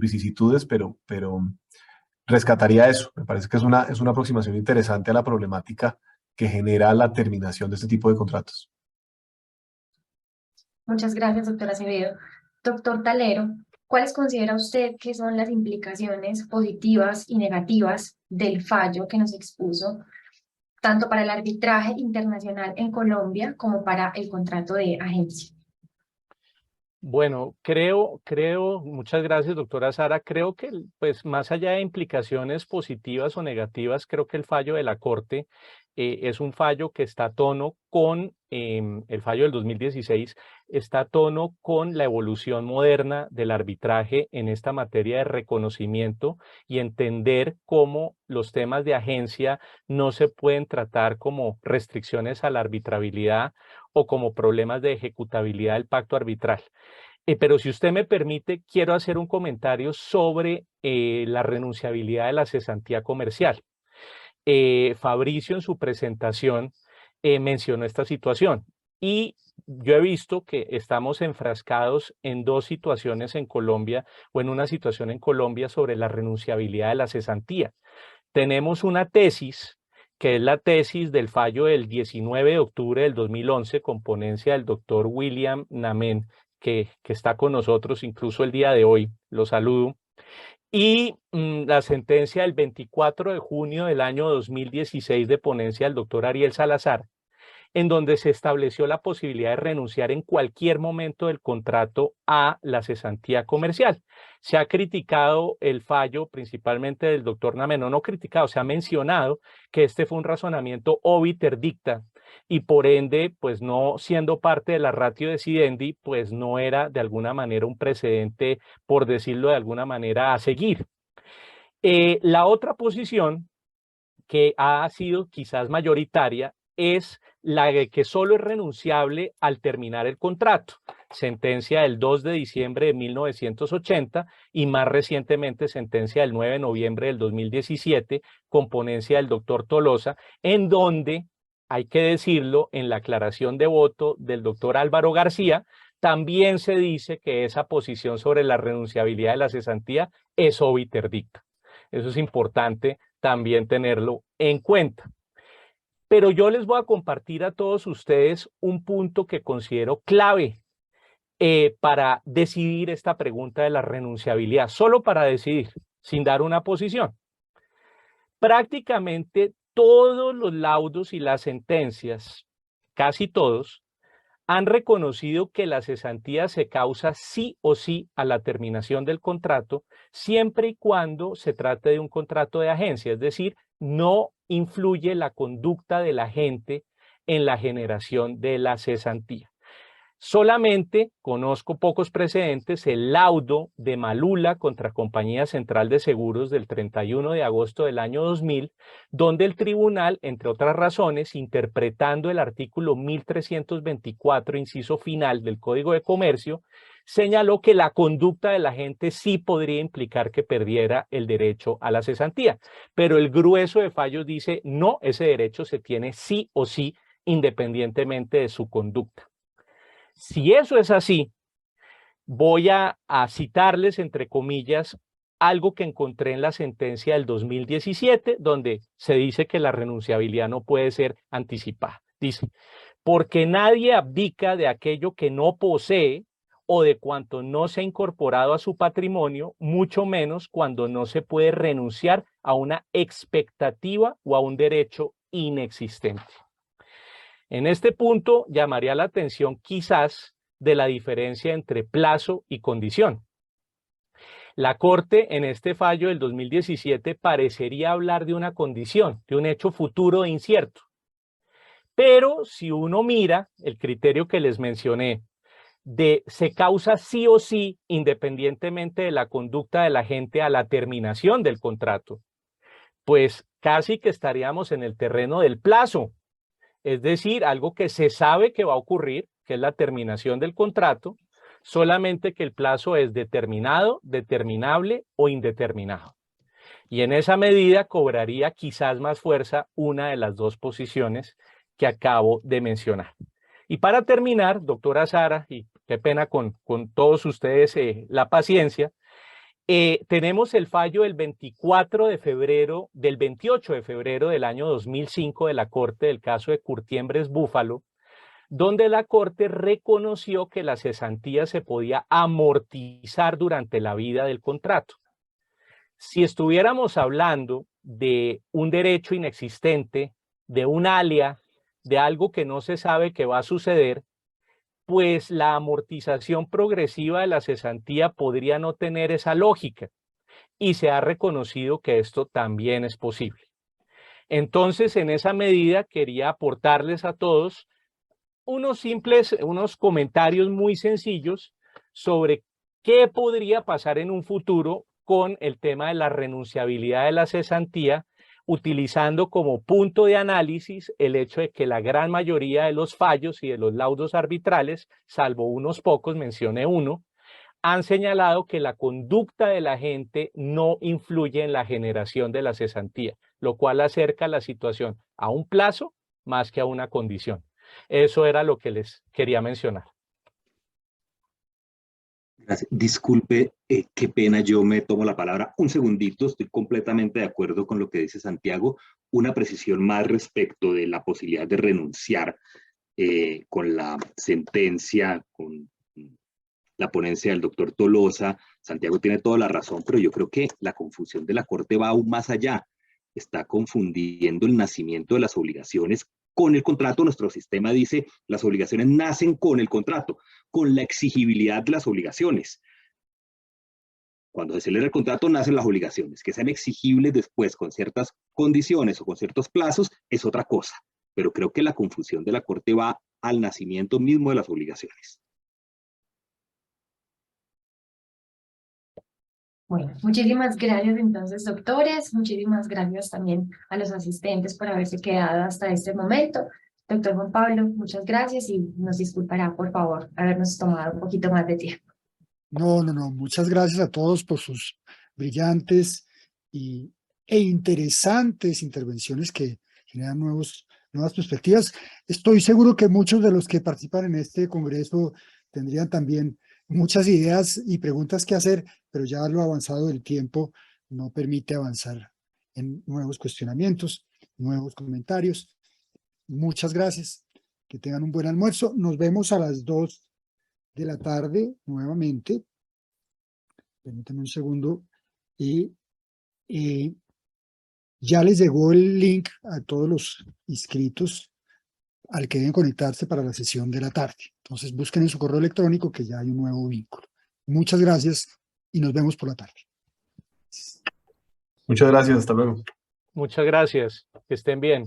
vicisitudes, pero rescataría eso. Me parece que es una aproximación interesante a la problemática que genera la terminación de este tipo de contratos. Muchas gracias, doctor Acevedo. Doctor Talero, ¿cuáles considera usted que son las implicaciones positivas y negativas del fallo que nos expuso, tanto para el arbitraje internacional en Colombia como para el contrato de agencia? Bueno, muchas gracias, doctora Sara. Creo que, pues, más allá de implicaciones positivas o negativas, creo que el fallo de la Corte es un fallo que está a tono con el fallo del 2016, está a tono con la evolución moderna del arbitraje en esta materia de reconocimiento y entender cómo los temas de agencia no se pueden tratar como restricciones a la arbitrabilidad o como problemas de ejecutabilidad del pacto arbitral. Pero si usted me permite, quiero hacer un comentario sobre la renunciabilidad de la cesantía comercial. Fabricio en su presentación mencionó esta situación y yo he visto que estamos enfrascados en dos situaciones en Colombia o en una situación en Colombia sobre la renunciabilidad de la cesantía. Tenemos una tesis que es la tesis del fallo del 19 de octubre del 2011 con ponencia del doctor William Namen, que está con nosotros incluso el día de hoy, lo saludo, y la sentencia del 24 de junio del año 2016 de ponencia del doctor Ariel Salazar, en donde se estableció la posibilidad de renunciar en cualquier momento del contrato a la cesantía comercial. Se ha criticado el fallo principalmente del doctor Namen, no criticado, se ha mencionado que este fue un razonamiento obiter dicta y por ende, pues no siendo parte de la ratio decidendi, pues no era de alguna manera un precedente, por decirlo de alguna manera, a seguir. La otra posición que ha sido quizás mayoritaria es la de que solo es renunciable al terminar el contrato. Sentencia del 2 de diciembre de 1980 y más recientemente sentencia del 9 de noviembre del 2017 con ponencia del doctor Tolosa, en donde, hay que decirlo, en la aclaración de voto del doctor Álvaro García, también se dice que esa posición sobre la renunciabilidad de la cesantía es obiter dicta. Eso es importante también tenerlo en cuenta. Pero yo les voy a compartir a todos ustedes un punto que considero clave para decidir esta pregunta de la renunciabilidad, solo para decidir, sin dar una posición. Prácticamente todos los laudos y las sentencias, casi todos, han reconocido que la cesantía se causa sí o sí a la terminación del contrato, siempre y cuando se trate de un contrato de agencia, es decir, no influye la conducta del agente en la generación de la cesantía. Solamente conozco pocos precedentes, el laudo de Malula contra Compañía Central de Seguros del 31 de agosto del año 2000, donde el tribunal, entre otras razones, interpretando el artículo 1324, inciso final del Código de Comercio, señaló que la conducta de la gente sí podría implicar que perdiera el derecho a la cesantía, pero el grueso de fallos dice no, ese derecho se tiene sí o sí, independientemente de su conducta. Si eso es así, voy a citarles, entre comillas, algo que encontré en la sentencia del 2017, donde se dice que la renunciabilidad no puede ser anticipada. Dice, porque nadie abdica de aquello que no posee o de cuanto no se ha incorporado a su patrimonio, mucho menos cuando no se puede renunciar a una expectativa o a un derecho inexistente. En este punto llamaría la atención quizás de la diferencia entre plazo y condición. La Corte en este fallo del 2017 parecería hablar de una condición, de un hecho futuro e incierto. Pero si uno mira el criterio que les mencioné, de se causa sí o sí, independientemente de la conducta de la gente a la terminación del contrato, pues casi que estaríamos en el terreno del plazo. Es decir, algo que se sabe que va a ocurrir, que es la terminación del contrato, solamente que el plazo es determinado, determinable o indeterminado. Y en esa medida cobraría quizás más fuerza una de las dos posiciones que acabo de mencionar. Y para terminar, doctora Sara, y qué pena con todos ustedes la paciencia, tenemos el fallo del 28 de febrero del año 2005 de la Corte del caso de Curtiembres Búfalo, donde la Corte reconoció que la cesantía se podía amortizar durante la vida del contrato. Si estuviéramos hablando de un derecho inexistente, de un alia, de algo que no se sabe que va a suceder, pues la amortización progresiva de la cesantía podría no tener esa lógica y se ha reconocido que esto también es posible. Entonces, en esa medida quería aportarles a todos unos comentarios muy sencillos sobre qué podría pasar en un futuro con el tema de la renunciabilidad de la cesantía, utilizando como punto de análisis el hecho de que la gran mayoría de los fallos y de los laudos arbitrales, salvo unos pocos, mencioné uno, han señalado que la conducta de la gente no influye en la generación de la cesantía, lo cual acerca la situación a un plazo más que a una condición. Eso era lo que les quería mencionar. Gracias. Disculpe, qué pena, yo me tomo la palabra un segundito, estoy completamente de acuerdo con lo que dice Santiago, una precisión más respecto de la posibilidad de renunciar con la sentencia, con la ponencia del doctor Tolosa. Santiago tiene toda la razón, pero yo creo que la confusión de la Corte va aún más allá, está confundiendo el nacimiento de las obligaciones con el contrato. Nuestro sistema dice las obligaciones nacen con el contrato, con la exigibilidad de las obligaciones. Cuando se celebra el contrato nacen las obligaciones, que sean exigibles después con ciertas condiciones o con ciertos plazos es otra cosa, pero creo que la confusión de la Corte va al nacimiento mismo de las obligaciones. Bueno, muchísimas gracias entonces, doctores. Muchísimas gracias también a los asistentes por haberse quedado hasta este momento. Doctor Juan Pablo, muchas gracias y nos disculpará, por favor, habernos tomado un poquito más de tiempo. No. Muchas gracias a todos por sus brillantes e interesantes intervenciones que generan nuevas perspectivas. Estoy seguro que muchos de los que participan en este congreso tendrían también muchas ideas y preguntas que hacer, pero ya lo avanzado del tiempo no permite avanzar en nuevos cuestionamientos, nuevos comentarios. Muchas gracias. Que tengan un buen almuerzo. Nos vemos a las 2 de la tarde nuevamente. Permítanme un segundo. Y ya les llegó el link a todos los inscritos al que deben conectarse para la sesión de la tarde. Entonces busquen en su correo electrónico que ya hay un nuevo vínculo. Muchas gracias y nos vemos por la tarde. Muchas gracias, hasta luego. Muchas gracias, que estén bien.